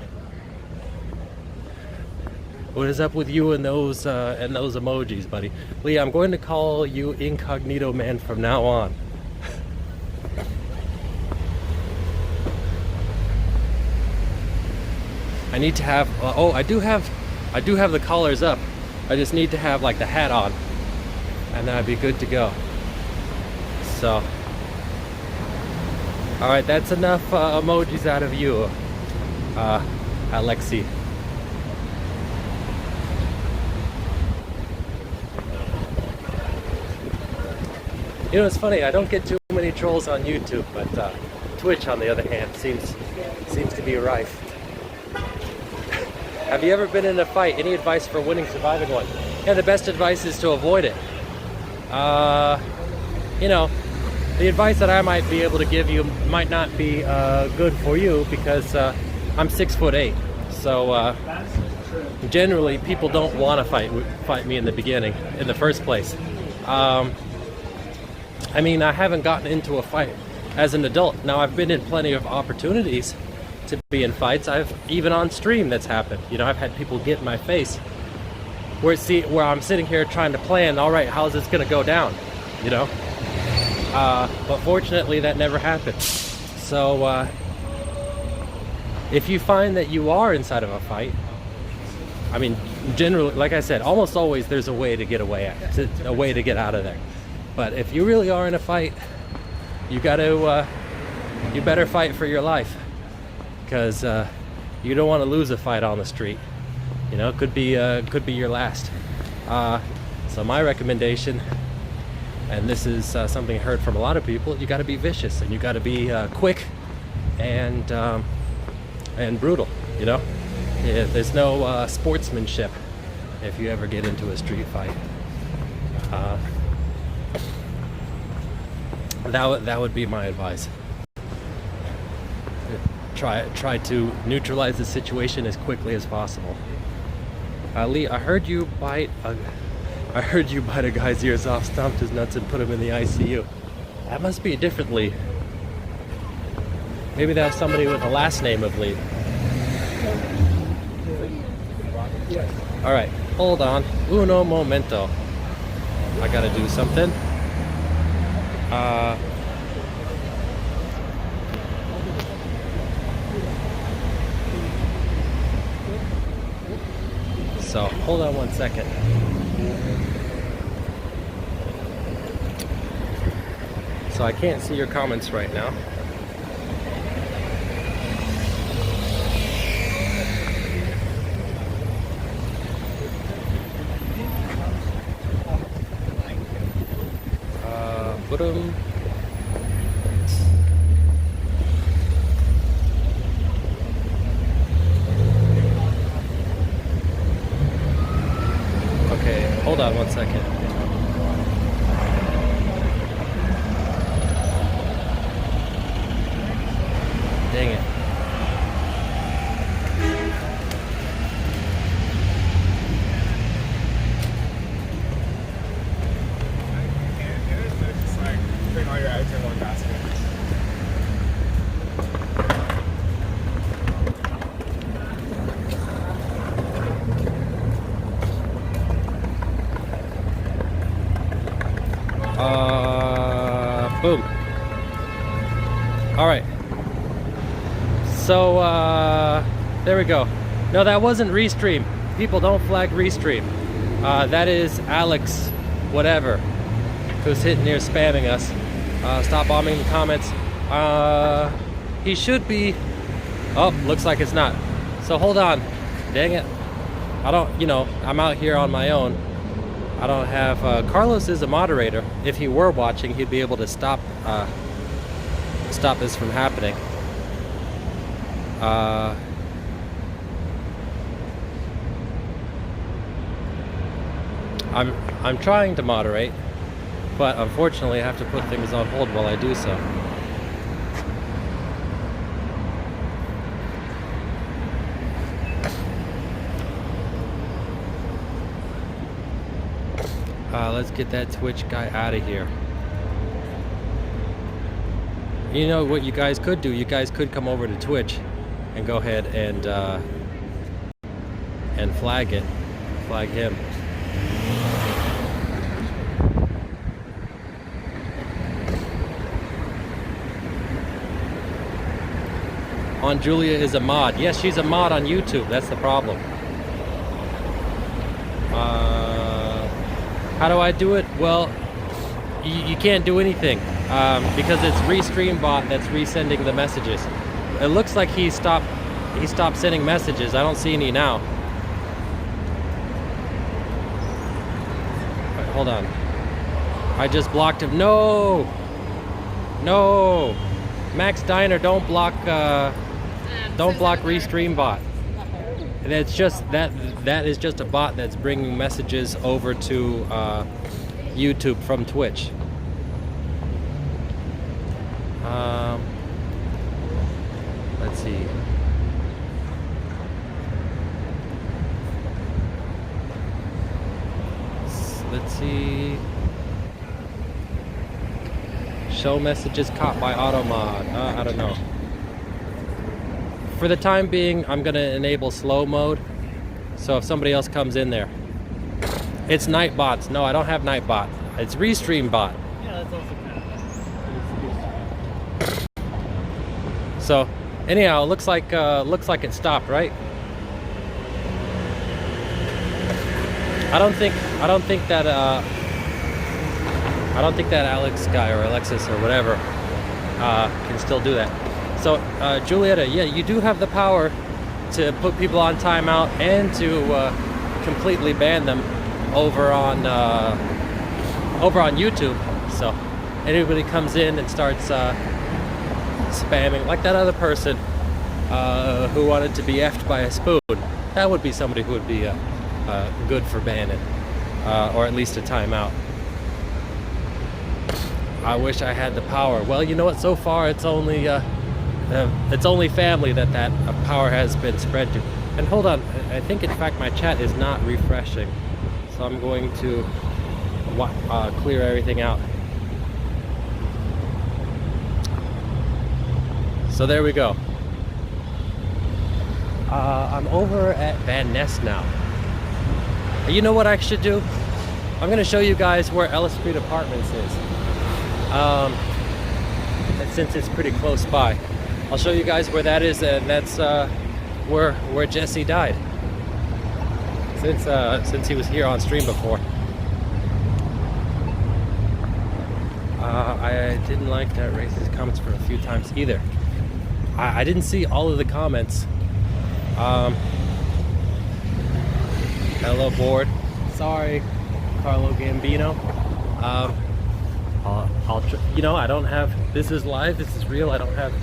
What is up with you and those emojis, buddy? Lee, I'm going to call you Incognito Man from now on. I need to have, I do have the collars up. I just need to have like the hat on and then I'd be good to go. So, all right, that's enough emojis out of you, Alexi. You know, it's funny, I don't get too many trolls on YouTube, but Twitch, on the other hand, seems to be rife. Have you ever been in a fight? Any advice for winning, surviving one? Yeah, the best advice is to avoid it. You know, the advice that I might be able to give you might not be good for you because I'm 6'8". So generally, people don't want to fight me in the beginning, in the first place. I mean, I haven't gotten into a fight as an adult. Now, I've been in plenty of opportunities to be in fights. I've even on stream that's happened. You know, I've had people get in my face where I'm sitting here trying to plan, all right, how's this gonna go down? You know? But fortunately, that never happened. So, if you find that you are inside of a fight, I mean, generally, like I said, almost always there's a way to get a way to get out of there. But if you really are in a fight, you better fight for your life, because you don't want to lose a fight on the street. You know, it could be your last. So my recommendation, and this is something I heard from a lot of people, you got to be vicious and you got to be quick and brutal. You know, yeah, there's no sportsmanship if you ever get into a street fight. That would be my advice. Try to neutralize the situation as quickly as possible. Lee, I heard you bite a guy's ears off, stomped his nuts, and put him in the ICU. That must be a different Lee. Maybe that was somebody with the last name of Lee. All right, hold on. Uno momento. I gotta do something. So hold on one second. So I can't see your comments right now. Boom. Okay, hold on one second. Dang it. All your eggs in one basket. Boom. All right. So, there we go. No, that wasn't Restream. People don't flag Restream. That is Alex, whatever, who's hitting here spamming us. Stop bombing the comments. He should be. Oh, looks like it's not. So hold on. Dang it. I don't, you know, I'm out here on my own. I don't have, Carlos is a moderator. If he were watching, he'd be able to stop this from happening. I'm trying to moderate, but unfortunately I have to put things on hold while I do so. Let's get that Twitch guy out of here. You know what you guys could do? You guys could come over to Twitch and go ahead and flag him. Aunt Julia is a mod. Yes, she's a mod on YouTube. That's the problem. How do I do it? Well, you can't do anything because it's Restream bot that's resending the messages. It looks like he stopped sending messages. I don't see any now. Wait, hold on. I just blocked him. No! No! Max Diner, don't block Restream bot. And it's just that is just a bot that's bringing messages over to YouTube from Twitch. Let's see. Let's see. Show messages caught by automod. I don't know. For the time being, I'm gonna enable slow mode. So if somebody else comes in there, it's Nightbots. No, I don't have Nightbot. It's Restream bot. Yeah, that's also kind of. So, anyhow, it looks like it stopped, right? I don't think that Alex guy or Alexis or whatever can still do that. So, Julietta, yeah, you do have the power to put people on timeout and to completely ban them over on YouTube. So, anybody comes in and starts spamming, like that other person who wanted to be effed by a spoon, that would be somebody who would be good for banning, or at least a timeout. I wish I had the power. Well, you know what? So far, it's only family that power has been spread to. And hold on, I think in fact my chat is not refreshing, so I'm going to clear everything out. So there we go. I'm over at Van Ness now. You know what I should do? I'm going to show you guys where Ellis Street Apartments is. And since it's pretty close by, I'll show you guys where that is, and that's where Jesse died. Since he was here on stream before. I didn't like that racist comments for a few times either. I didn't see all of the comments. Hello, board. Sorry, Carlo Gambino. You know, I don't have. This is live. This is real. I don't have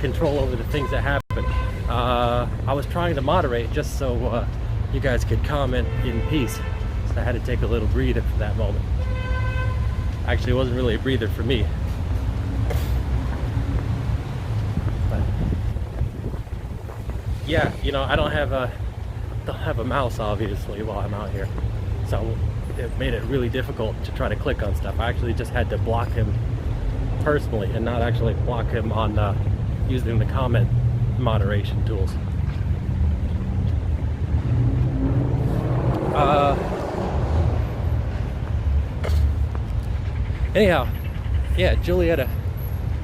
control over the things that happen. I was trying to moderate just so you guys could comment in peace. So I had to take a little breather for that moment. Actually, it wasn't really a breather for me. But yeah, you know, I don't have a mouse obviously while I'm out here, so it made it really difficult to try to click on stuff. I actually just had to block him personally and not actually block him on using the comment moderation tools. Anyhow, yeah, Julietta,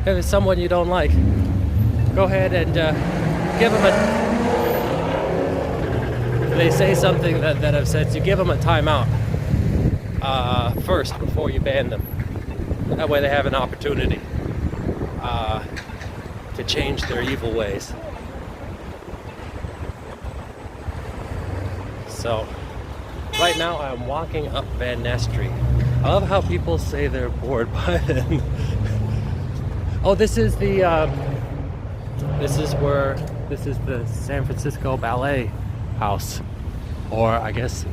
if it's someone you don't like, go ahead and give them if they say something that upsets you, give them a timeout first before you ban them. That way they have an opportunity to change their evil ways. So, right now I'm walking up Van Ness Street. I love how people say they're bored by it. Oh, this is the San Francisco Ballet House, or I guess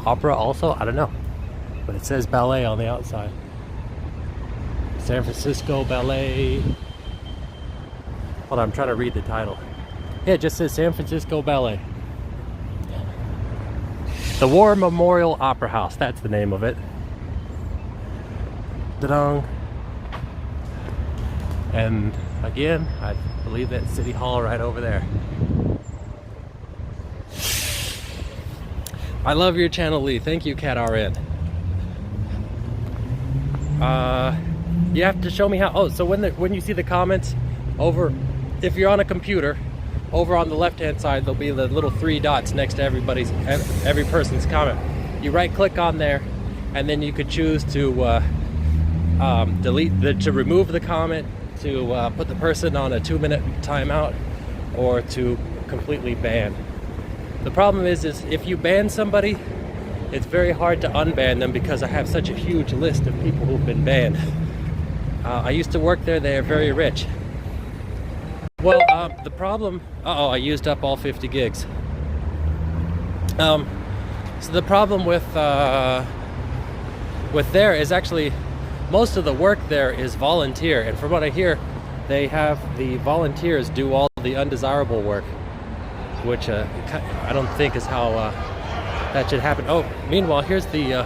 opera also. I don't know, but it says ballet on the outside. San Francisco Ballet. Hold on, I'm trying to read the title. Yeah, it just says San Francisco Ballet. The War Memorial Opera House. That's the name of it. Da-dong. And again, I believe that's City Hall right over there. I love your channel, Lee. Thank you, CatRN. You have to show me how. Oh, so when you see the comments over, if you're on a computer, over on the left-hand side, there'll be the little 3 dots next to every person's comment. You right-click on there, and then you could choose to to remove the comment, to put the person on a 2-minute timeout, or to completely ban. The problem is if you ban somebody, it's very hard to unban them because I have such a huge list of people who've been banned. I used to work there. They are very rich. Well, the problem... Uh-oh, I used up all 50 gigs. So the problem with there is actually most of the work there is volunteer, and from what I hear, they have the volunteers do all the undesirable work, which I don't think is how that should happen. Oh, meanwhile, here's the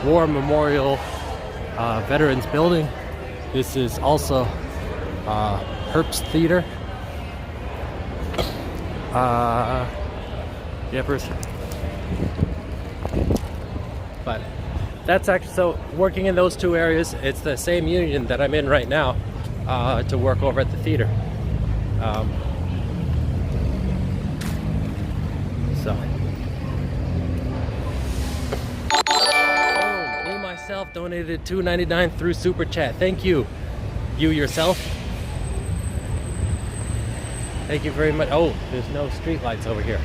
War Memorial Veterans Building. This is also Herbst Theater. Yippers. But that's actually, so working in those two areas, it's the same union that I'm in right now to work over at the theater. So. Oh, me myself donated $2.99 through Super Chat. Thank you. You yourself. Thank you very much. Oh, there's no street lights over here.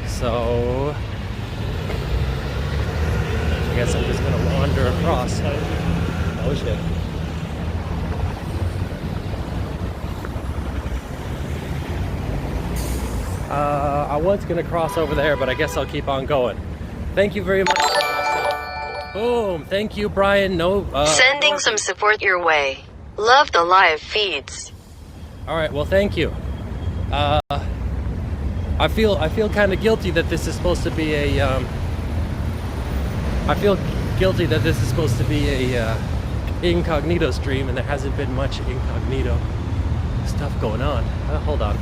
So I guess I'm just gonna wander across. Oh shit. I was gonna cross over there, but I guess I'll keep on going. Thank you very much. Boom. Thank you, Brian. No. Sending some support your way. Love the live feeds. All right. Well, thank you. I feel kind of guilty that this is supposed to be a. I feel guilty that this is supposed to be a incognito stream, and there hasn't been much incognito stuff going on. Hold on.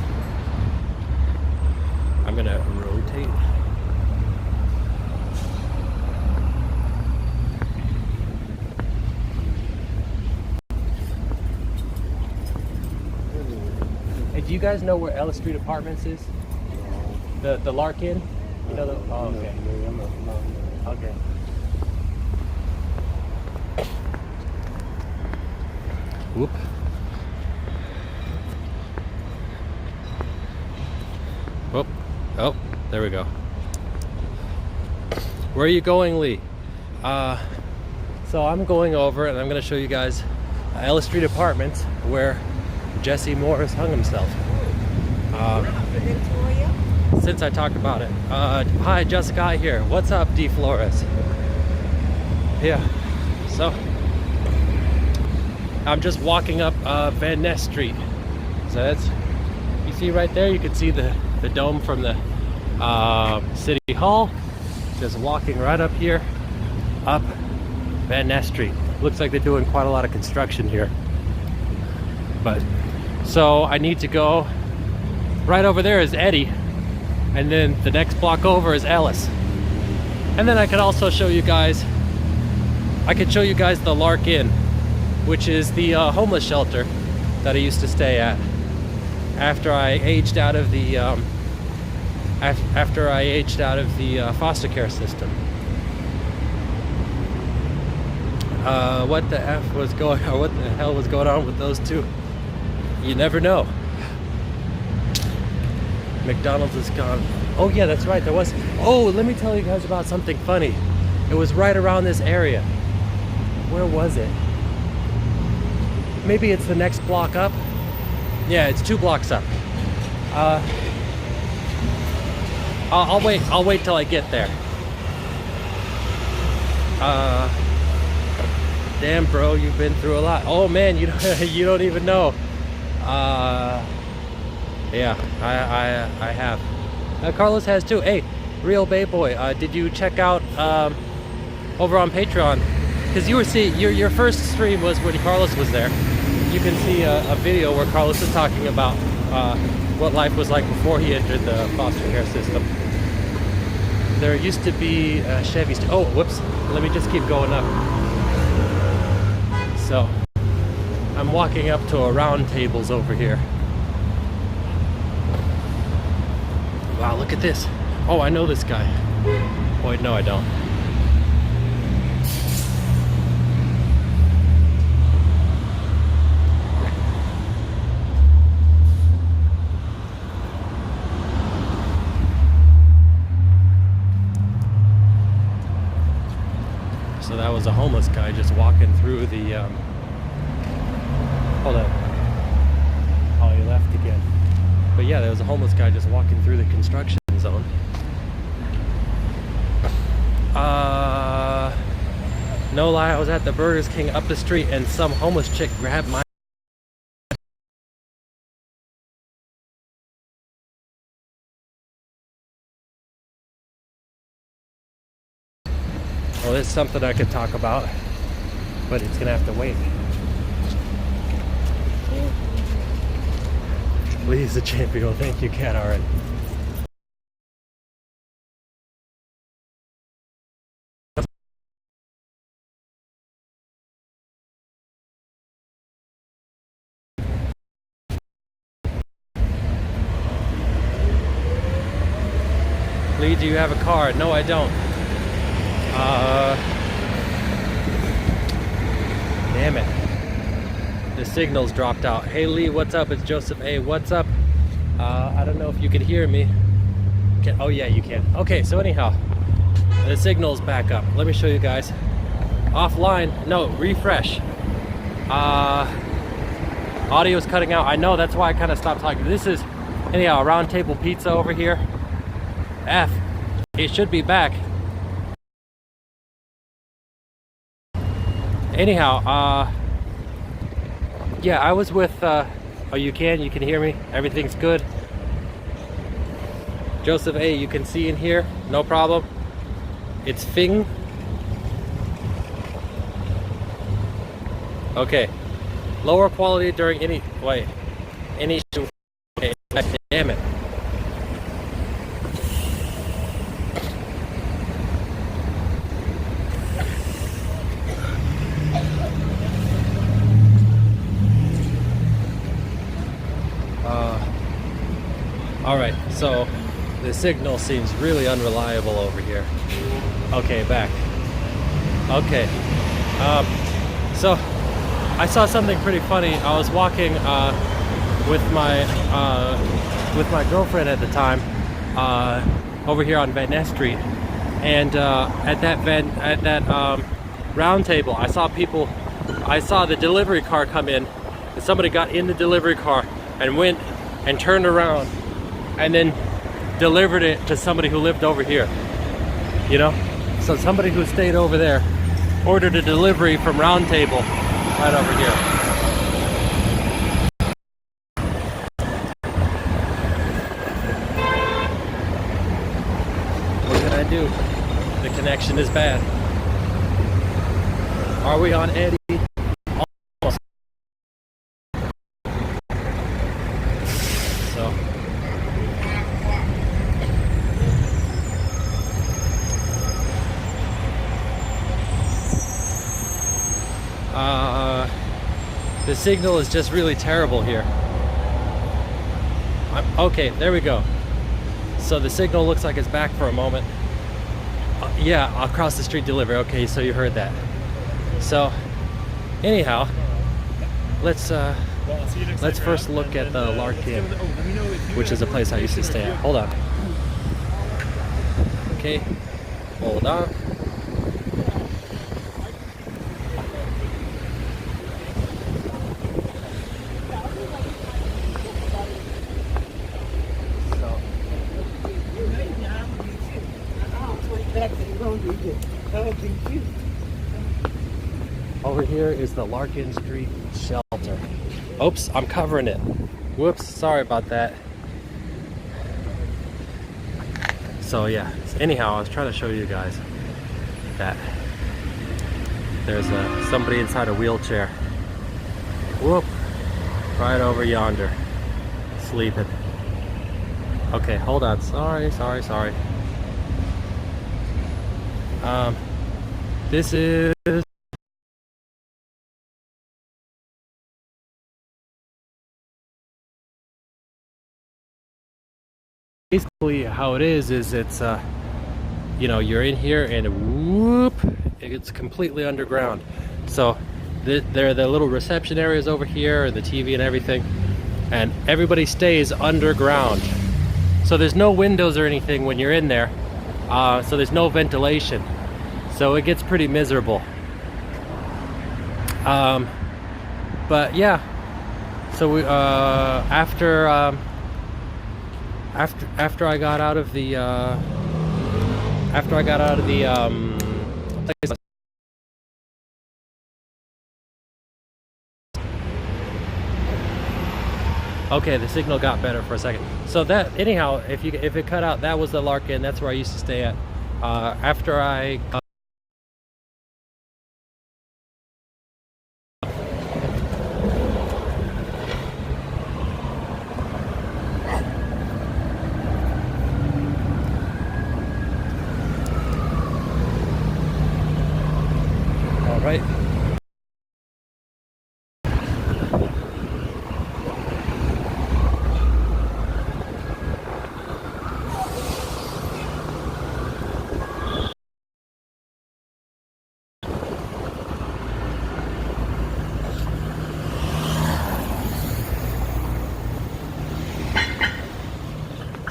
I'm gonna rotate. Hey, do you guys know where Ellis Street Apartments is? The Larkin? You know the... Oh, okay. Okay. Whoop. Whoop. Oh, there we go. Where are you going, Lee? So I'm going over and I'm going to show you guys Ellis Street Apartments where Jesse Morris hung himself. Since I talked about it. Hi, Jessica here. What's up, D. Flores? Yeah, so I'm just walking up Van Ness Street. So that's, you see right there, you can see the dome from the City Hall. Just walking right up here, up Van Ness Street. Looks like they're doing quite a lot of construction here. But, so I need to go, right over there is Eddie. And then the next block over is Ellis. And then I could also show you guys, the Lark Inn, which is the homeless shelter that I used to stay at after I aged out of the foster care system. What the hell was going on with those two? You never know. McDonald's is gone. Oh yeah, that's right, there was. Oh, let me tell you guys about something funny. It was right around this area. Where was it? Maybe it's the next block up. Yeah, it's 2 blocks up. I'll wait till I get there. Damn, bro, you've been through a lot. Oh man, you don't even know. Yeah, I have. Carlos has too. Hey, Real Bay Boy, did you check out over on Patreon? Because you were your first stream was when Carlos was there. You can see a video where Carlos is talking about what life was like before he entered the foster care system. There used to be Chevys. Oh, whoops! Let me just keep going up. So I'm walking up to a round tables over here. Wow, look at this. Oh, I know this guy. Wait, no, I don't. was a homeless guy just walking through the, hold on. Oh, he left again. But yeah, there was a homeless guy just walking through the construction zone. No lie, I was at the Burger King up the street and some homeless chick grabbed my well, it's something I could talk about, but it's gonna have to wait. Please, the champion. Thank you, Cat Aaron. Lee, do you have a card? No, I don't. Damn it. The signal's dropped out. Hey Lee, what's up? It's Joseph A. What's up? I don't know if you can hear me. Oh yeah, you can. Okay, so anyhow, the signal's back up. Let me show you guys. Offline, no, refresh. Audio's cutting out. I know, that's why I kind of stopped talking. This is, anyhow, a round table pizza over here. It should be back. Anyhow, yeah, I was with, oh, you can hear me? Everything's good? Joseph A, you can see in here, no problem. It's Fing. Okay. Lower quality during any shoot. Okay, damn it. Alright, so the signal seems really unreliable over here. Okay, back. Okay. So I saw something pretty funny. I was walking with my girlfriend at the time over here on Van Ness Street, and at that round table, I saw the delivery car come in, and somebody got in the delivery car and went and turned around and then delivered it to somebody who lived over here, you know? So somebody who stayed over there ordered a delivery from Round Table right over here. What can I do? The connection is bad. Are we on Eddie? Almost. So the signal is just really terrible here. Okay, there we go. So the signal looks like it's back for a moment. Yeah, across the street delivery. Okay, so you heard that. So anyhow, let's first look at the Larkin, which is a place I used to stay at. Hold on. Okay, hold on. Over here is the Larkin Street shelter. Oops, I'm covering it. Whoops, sorry about that. So yeah, anyhow, I was trying to show you guys that there's somebody inside a wheelchair. Whoop, right over yonder, sleeping. Okay, hold on, sorry. This is basically how it is it's you know, you're in here and whoop, it's completely underground. So there are the little reception areas over here and the TV and everything, and everybody stays underground. So there's no windows or anything when you're in there, so there's no ventilation. So it gets pretty miserable. But yeah, so we after I got out of the place. Okay, the signal got better for a second. So that, anyhow, if it cut out, that was the Larkin. That's where I used to stay at. After I all right.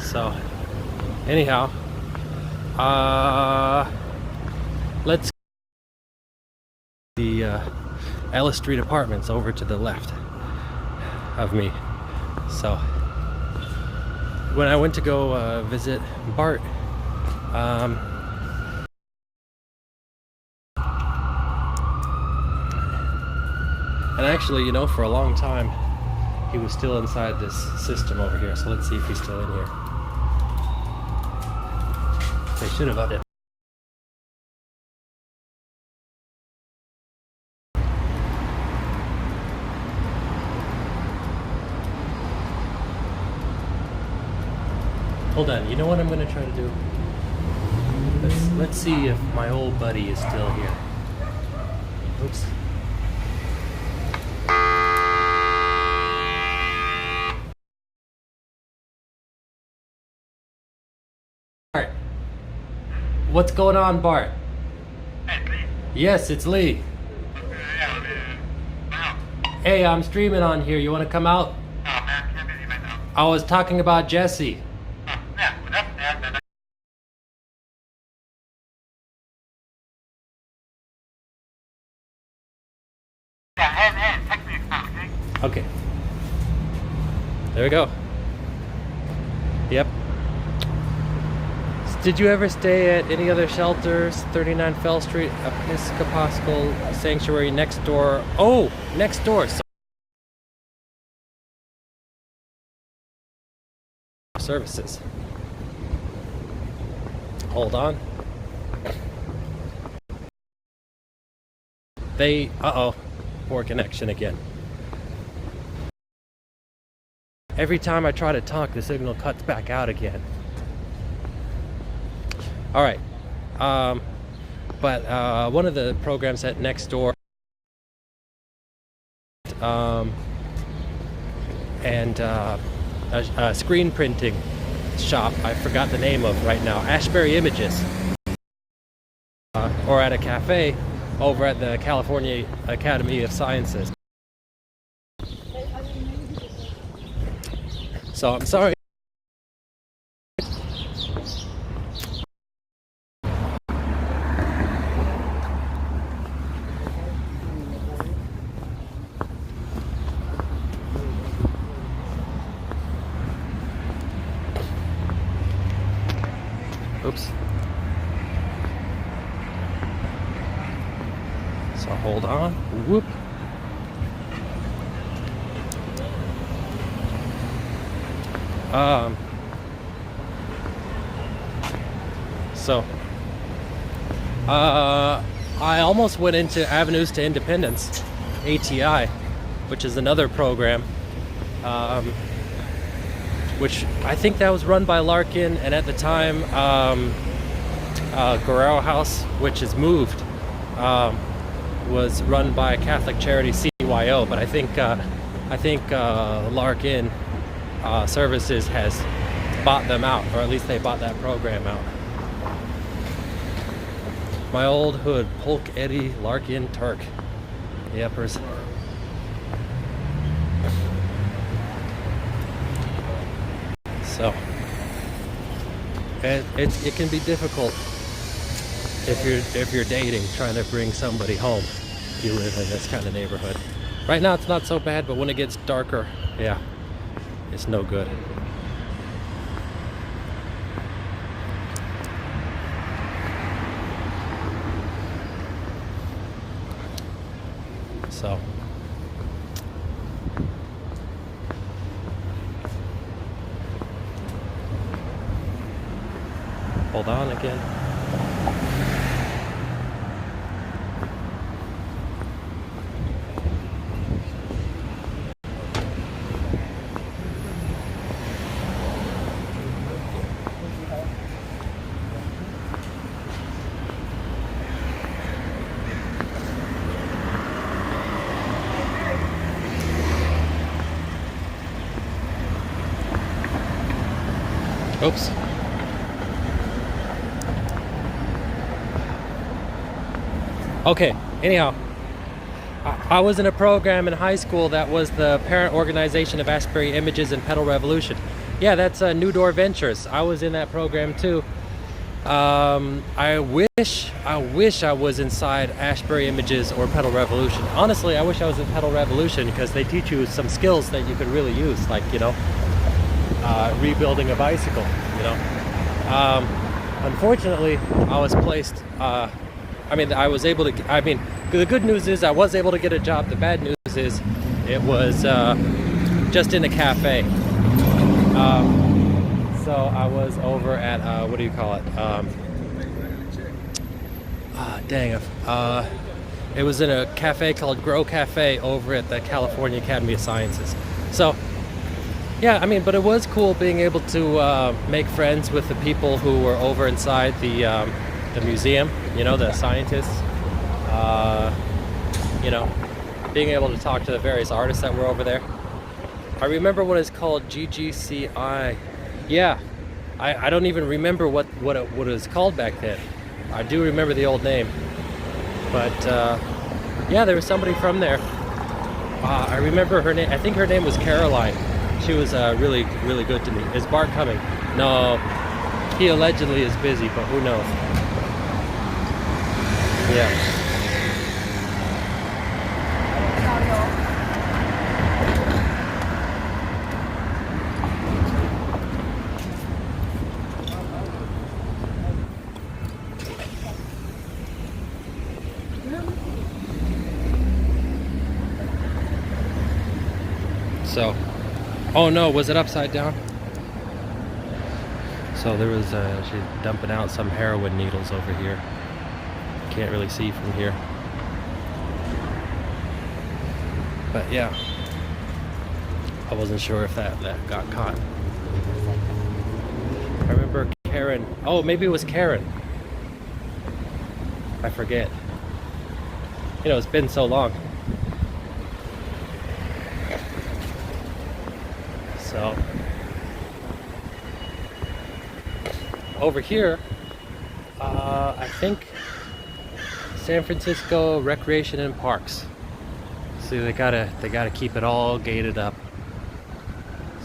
So, anyhow, let's the Ellis Street Apartments over to the left of me. So, when I went to go visit Bart, and actually, you know, for a long time, he was still inside this system over here. So let's see if he's still in here. They should have updated. Hold on, you know what I'm gonna try to do? Let's see if my old buddy is still here. Oops. Bart. What's going on, Bart? Yes, it's Lee. Hey, I'm streaming on here. You want to come out? I was talking about Jesse. Okay. There we go. Yep. Did you ever stay at any other shelters? 39 Fell Street, Episcopal Sanctuary next door. Oh, next door. Services. Hold on. Uh-oh. Poor connection again. Every time I try to talk, the signal cuts back out again. All right. But one of the programs at next door, and a screen printing shop, I forgot the name of right now, Ashbury Images, or at a cafe over at the California Academy of Sciences. So I'm sorry. Oops. So hold on. Whoop. I almost went into Avenues to Independence, ATI, which is another program, which I think that was run by Larkin, and at the time, Guerrero House, which is moved, was run by Catholic Charity CYO, but I think Larkin Services has bought them out, or at least they bought that program out. My old hood, Polk Eddie Larkin Turk. Yepers. So it can be difficult if you're dating, trying to bring somebody home. if you live in this kind of neighborhood. Right now it's not so bad, but when it gets darker, yeah, it's no good. So hold on again. Oops. Okay, anyhow, I was in a program in high school that was the parent organization of Ashbury Images and Pedal Revolution. Yeah, that's New Door Ventures. I was in that program too. I wish I was inside Ashbury Images or Pedal Revolution. Honestly, I wish I was in Pedal Revolution because they teach you some skills that you could really use, like, you know, rebuilding a bicycle, you know. Unfortunately, I was placed, I was able to, the good news is I was able to get a job. The bad news is it was just in a cafe. So I was over at, what do you call it? It was in a cafe called Grow Cafe over at the California Academy of Sciences. So, yeah, but it was cool being able to make friends with the people who were over inside the museum, you know, the scientists. You know, being able to talk to the various artists that were over there. I remember what it's called, GGCI. Yeah, I don't even remember what it was called back then. I do remember the old name. But, yeah, there was somebody from there. I remember her name. I think her name was Caroline. She was really, really good to me. Is Bart coming? No, he allegedly is busy, but who knows? Yeah. So, oh no, was it upside down? So there was, she's dumping out some heroin needles over here. Can't really see from here. But yeah, I wasn't sure if that got caught. I remember Karen, oh, maybe it was Karen. I forget. You know, it's been so long. So, over here, I think San Francisco Recreation and Parks. See, they gotta keep it all gated up.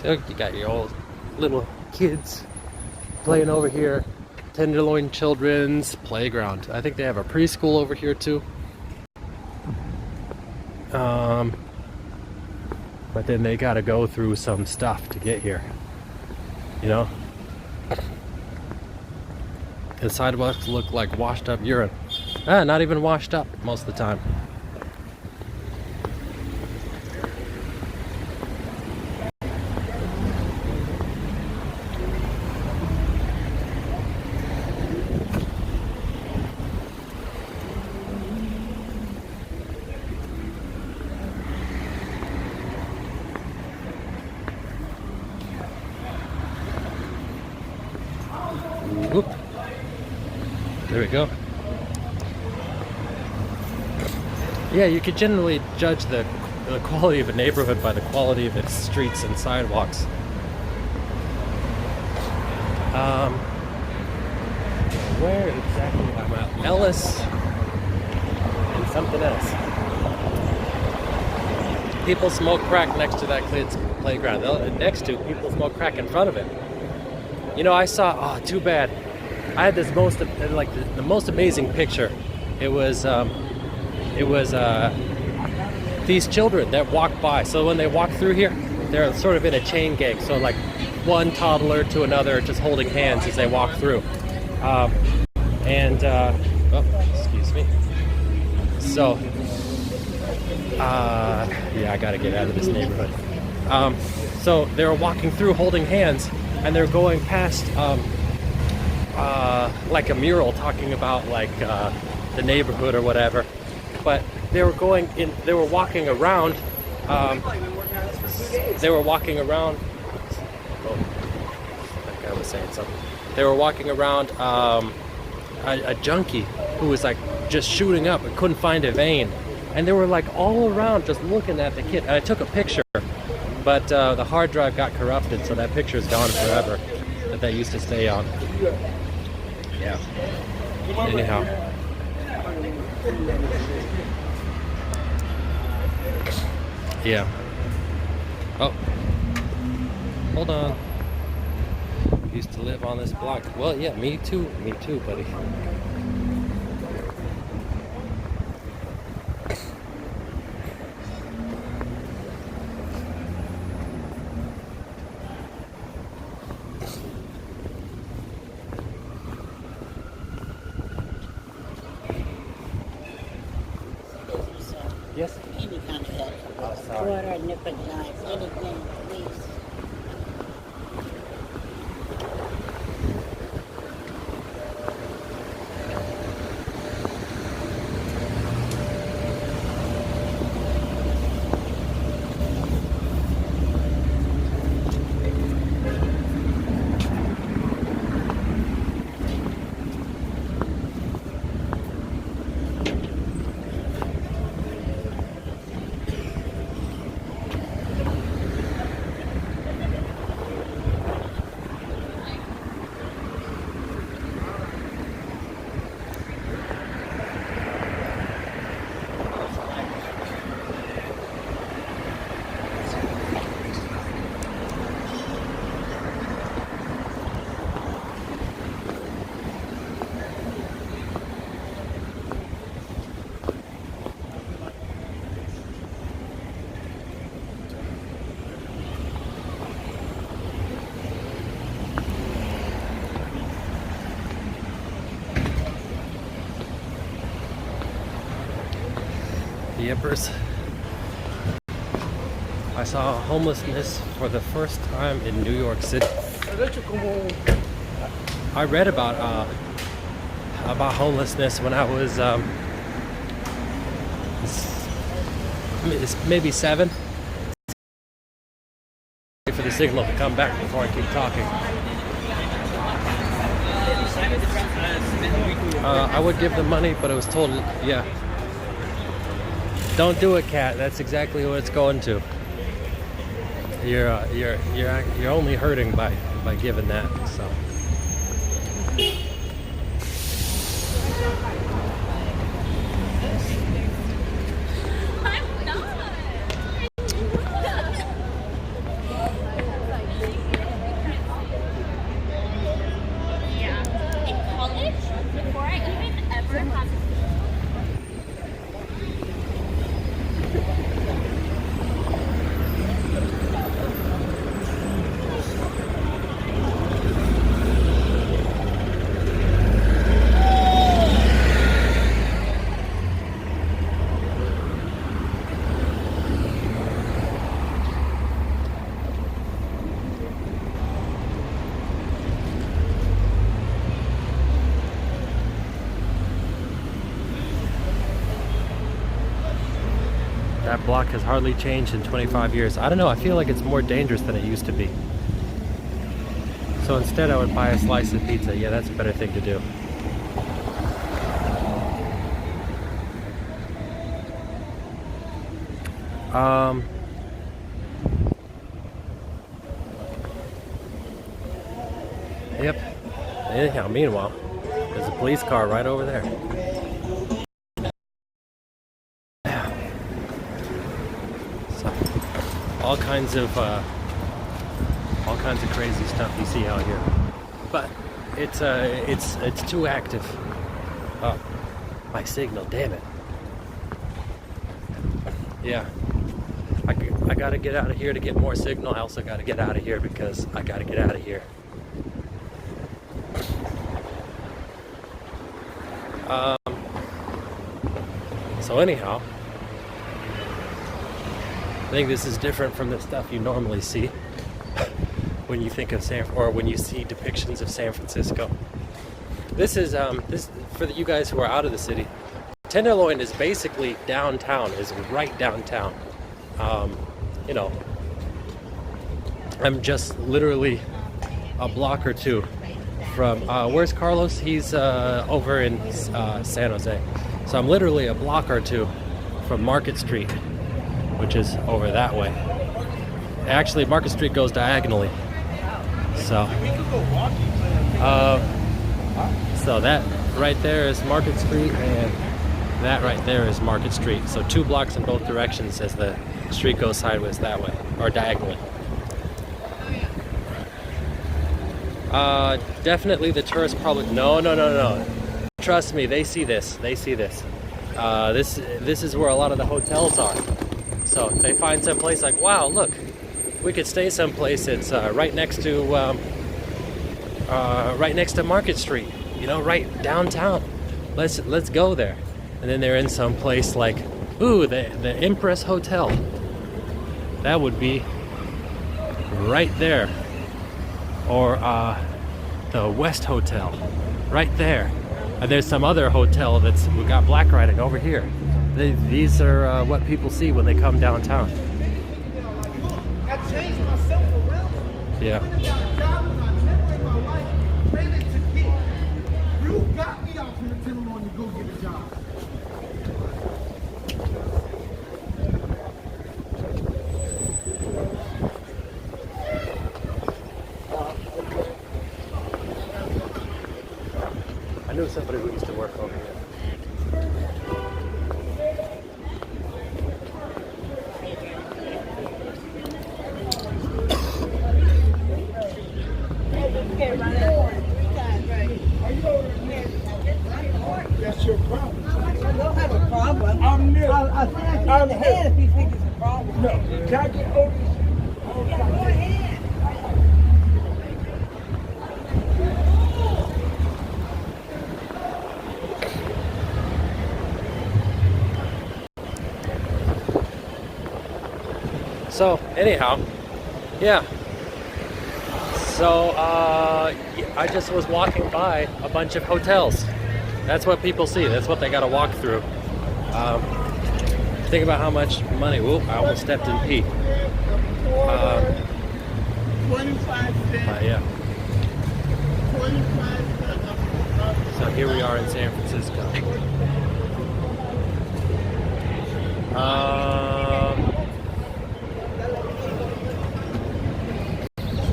So you got your old little kids playing over here. Tenderloin Children's Playground. I think they have a preschool over here too. But then they gotta go through some stuff to get here, you know? The sidewalks look like washed up urine. Not even washed up most of the time. Whoop. There we go. Yeah, you could generally judge the quality of a neighborhood by the quality of its streets and sidewalks. Where exactly am I at? Ellis and something else. People smoke crack next to that kid's playground. Next to, people smoke crack in front of it. You know, I saw, oh, too bad. I had this the most amazing picture. It was it was these children that walk by. So when they walk through here, they're sort of in a chain gang. So like one toddler to another, just holding hands as they walk through. Oh, excuse me. So, yeah, I gotta get out of this neighborhood. So they were walking through holding hands, and they're going past like a mural talking about like the neighborhood or whatever. But they were going in. They were walking around. They were walking around. Oh, that guy was saying something. They were walking around a junkie who was like just shooting up and couldn't find a vein, and they were like all around just looking at the kid. And I took a picture, but the hard drive got corrupted, so that picture is gone forever. That used to stay on. Yeah. Anyhow. Yeah. Oh. Hold on. Used to live on this block. Well, yeah, me too. Me too, buddy. Yes? Any kind of help. Oh, sorry. Water, nipple knife, anything, please. Yippers. I saw homelessness for the first time in New York City. I read about homelessness when I was maybe 7. Wait for the signal to come back before I keep talking. I would give them money, but I was told, yeah. Don't do it, Cat. That's exactly what it's going to. You're only hurting by giving that. So. That block has hardly changed in 25 years. I don't know, I feel like it's more dangerous than it used to be. So instead I would buy a slice of pizza. Yeah, that's a better thing to do. Yep. Anyhow, meanwhile, there's a police car right over there. All kinds of crazy stuff you see out here, but it's too active. Oh, my signal, damn it! yeah, I gotta get out of here to get more signal. I also gotta get out of here because I gotta get out of here. So anyhow, I think this is different from the stuff you normally see when you think of when you see depictions of San Francisco. This is this for you guys who are out of the city. Tenderloin is basically downtown, is right downtown. You know, I'm just literally a block or two from, where's Carlos? He's over in San Jose. So I'm literally a block or two from Market Street, which is over that way. Actually, Market Street goes diagonally. So, so that right there is Market Street, and that right there is Market Street. So 2 blocks in both directions as the street goes sideways that way, or diagonally. Definitely the tourists probably, no. Trust me, they see this, This is where a lot of the hotels are. So they find some place like, wow, look, we could stay someplace. It's right next to Market Street, you know, right downtown. Let's go there. And then they're in some place like, ooh, the Empress Hotel. That would be right there. Or the West Hotel, right there. And there's some other hotel we got black writing over here. These are what people see when they come downtown. Yeah. You got me out from the Tenderloin to go get a job. I knew somebody who used to work over here. That's your problem. I don't have a problem. I'm new. I think I can get ahead if you think it's a problem. No, can I get over this? Go ahead. So anyhow, yeah. So I just was walking by a bunch of hotels. That's what people see. That's what they got to walk through. Think about how much money. Whoop! I almost stepped in pee. 25 cents. Yeah. 25 cents. So here we are in San Francisco.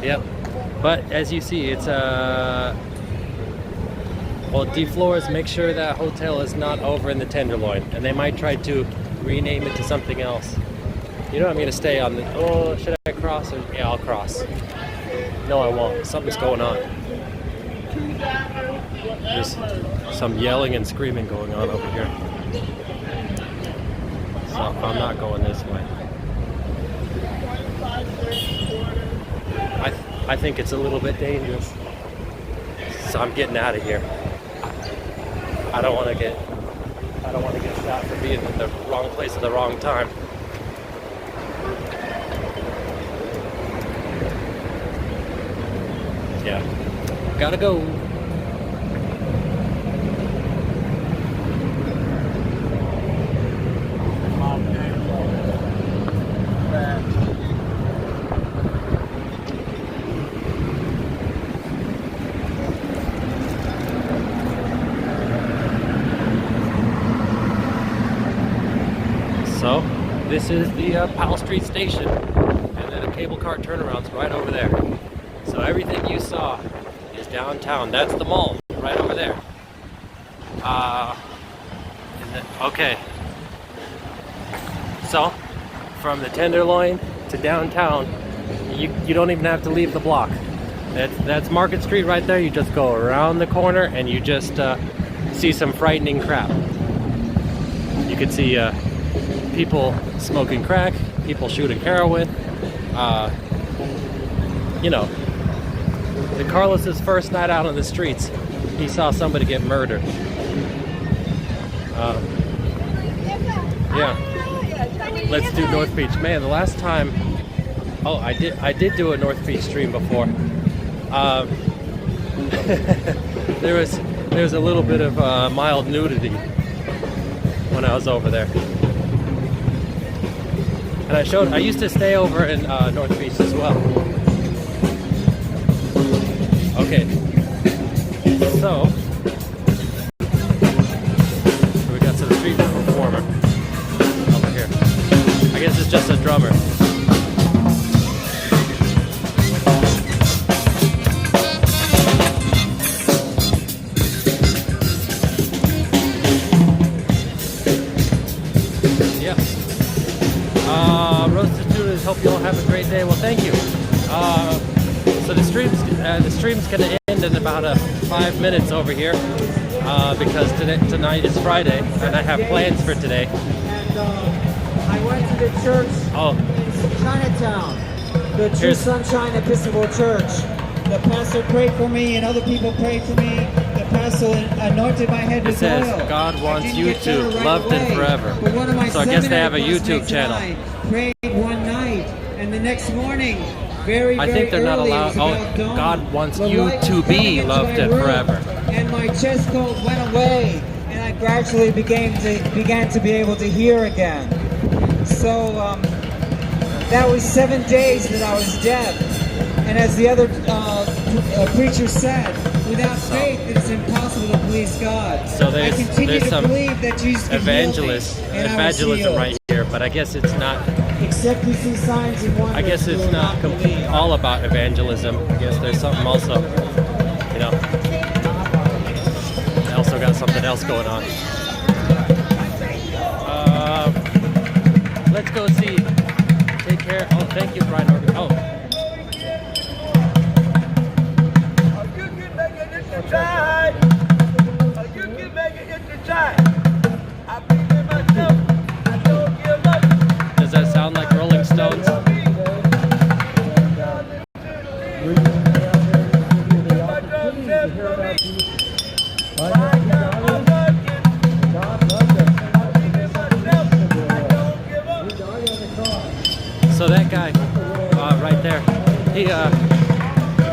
Yep. But as you see, it's well, DeFlores, make sure that hotel is not over in the Tenderloin, and they might try to rename it to something else. You know, I'm gonna stay on the. Oh, should I cross? Or, yeah, I'll cross. No, I won't. Something's going on. There's some yelling and screaming going on over here. So I'm not going this way. I think it's a little bit dangerous. So I'm getting out of here. I don't want to get shot for being in the wrong place at the wrong time. Yeah. Gotta go. So, this is the Powell Street station, and then a cable car turnaround's right over there. So everything you saw is downtown. That's the mall, right over there. Okay. So, from the Tenderloin to downtown, you don't even have to leave the block. That's Market Street right there. You just go around the corner and you just see some frightening crap. You could see people smoking crack, people shooting heroin. You know, the Carlos's first night out on the streets, he saw somebody get murdered. Yeah, let's do North Beach. Man, the last time, oh, I did do a North Beach stream before. there was a little bit of mild nudity when I was over there, and I used to stay over in North Beach as well. Okay, so we got to the street performer over here. I guess it's just a drummer. Yeah. Roasted Tunas, hope you all have a great day. Well, thank you. So the stream's gonna end in about 5 minutes over here because tonight is Friday and I have plans for today. And I went to the church in Chinatown, the True Sunshine Episcopal Church. The pastor prayed for me and other people prayed for me. The pastor anointed my head with oil. It says God wants YouTube loved and forever. So I guess they have a YouTube channel. Prayed one night and the next morning, I think they're not allowed. Oh, God wants you to be loved and forever. And my chest cold went away, and I gradually began to be able to hear again. So that was 7 days that I was dead. And as the other preacher said, without faith it's impossible to please God. So there's some believe that Jesus evangelism right here, but I guess it's not. Except we see signs and wonders. I guess it's not all about evangelism. I guess there's something also, you know. They also got something else going on. Let's go see. Take care. Oh, thank you, Brian. Oh. Does that sound like Rolling Stones? So that guy right there,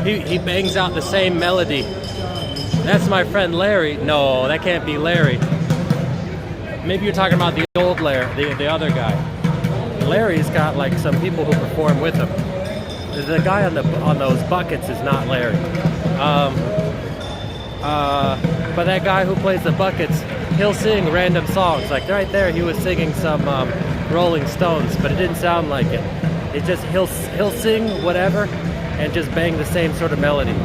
he bangs out the same melody. That's my friend Larry. No, that can't be Larry. Maybe you're talking about the old Larry, the other guy. Larry's got like some people who perform with him. The guy on those buckets is not Larry. But that guy who plays the buckets, he'll sing random songs. Like right there, he was singing some Rolling Stones, but it didn't sound like it. It just he'll sing whatever and just bang the same sort of melody.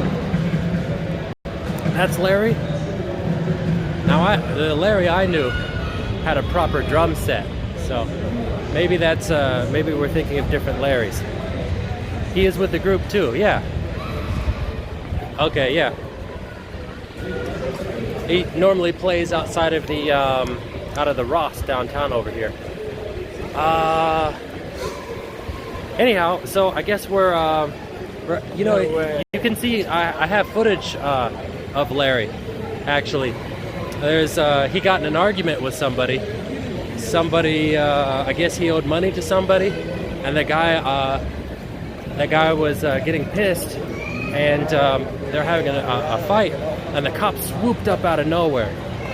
That's Larry. Now the Larry I knew had a proper drum set, so maybe that's maybe we're thinking of different Larrys. He is with the group too. Yeah. Okay. Yeah. He normally plays outside of the out of the Ross downtown over here. Anyhow, so I guess we're you know, you can see I have footage of Larry. Actually, there's he got in an argument with somebody. I guess he owed money to somebody, and that guy was getting pissed, and they're having a fight, and the cops swooped up out of nowhere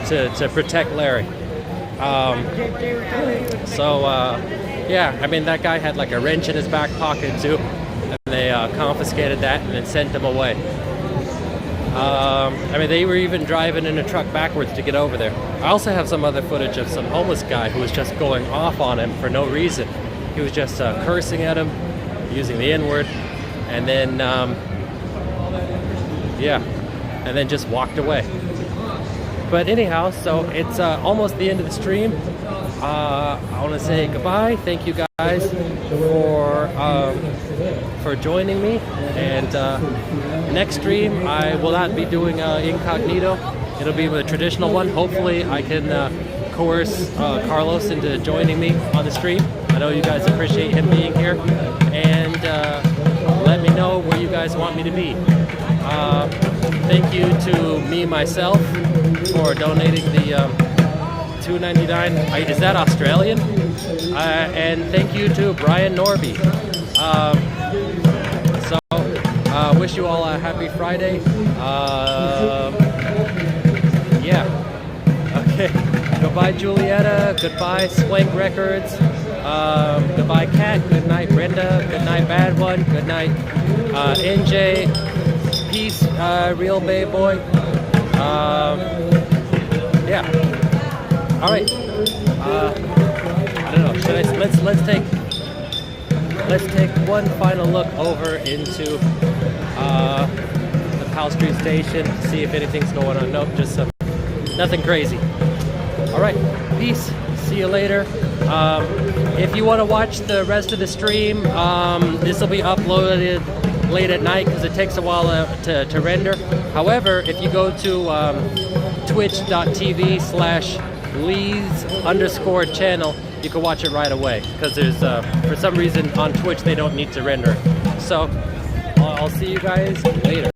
to protect Larry. Yeah, I mean, that guy had like a wrench in his back pocket too, and they confiscated that and then sent him away. I mean, they were even driving in a truck backwards to get over there. I also have some other footage of some homeless guy who was just going off on him for no reason. He was just cursing at him, using the N-word, and then, yeah, and then just walked away. But anyhow, so it's almost the end of the stream. I want to say goodbye. Thank you guys for joining me. And next stream, I will not be doing Incognito. It'll be a traditional one. Hopefully, I can coerce Carlos into joining me on the stream. I know you guys appreciate him being here, and let me know where you guys want me to be. Thank you to me myself for donating the $2.99. Is that Australian? And thank you to Brian Norby. Wish you all a happy Friday. Yeah. Okay. Goodbye, Julietta. Goodbye, Swank Records. Goodbye, Kat. Good night, Brenda. Good night, Bad One. Good night, NJ. Peace, Real Bay Boy. Yeah. All right. I don't know. Should I? Let's take one final look over into the Powell Street Station. See if anything's going on. Nope, just nothing crazy. All right. Peace. See you later. If you want to watch the rest of the stream, this will be uploaded late at night because it takes a while to render. However, if you go to twitch.tv/Lee's_channel, you can watch it right away because there's for some reason on Twitch they don't need to render. So I'll see you guys later.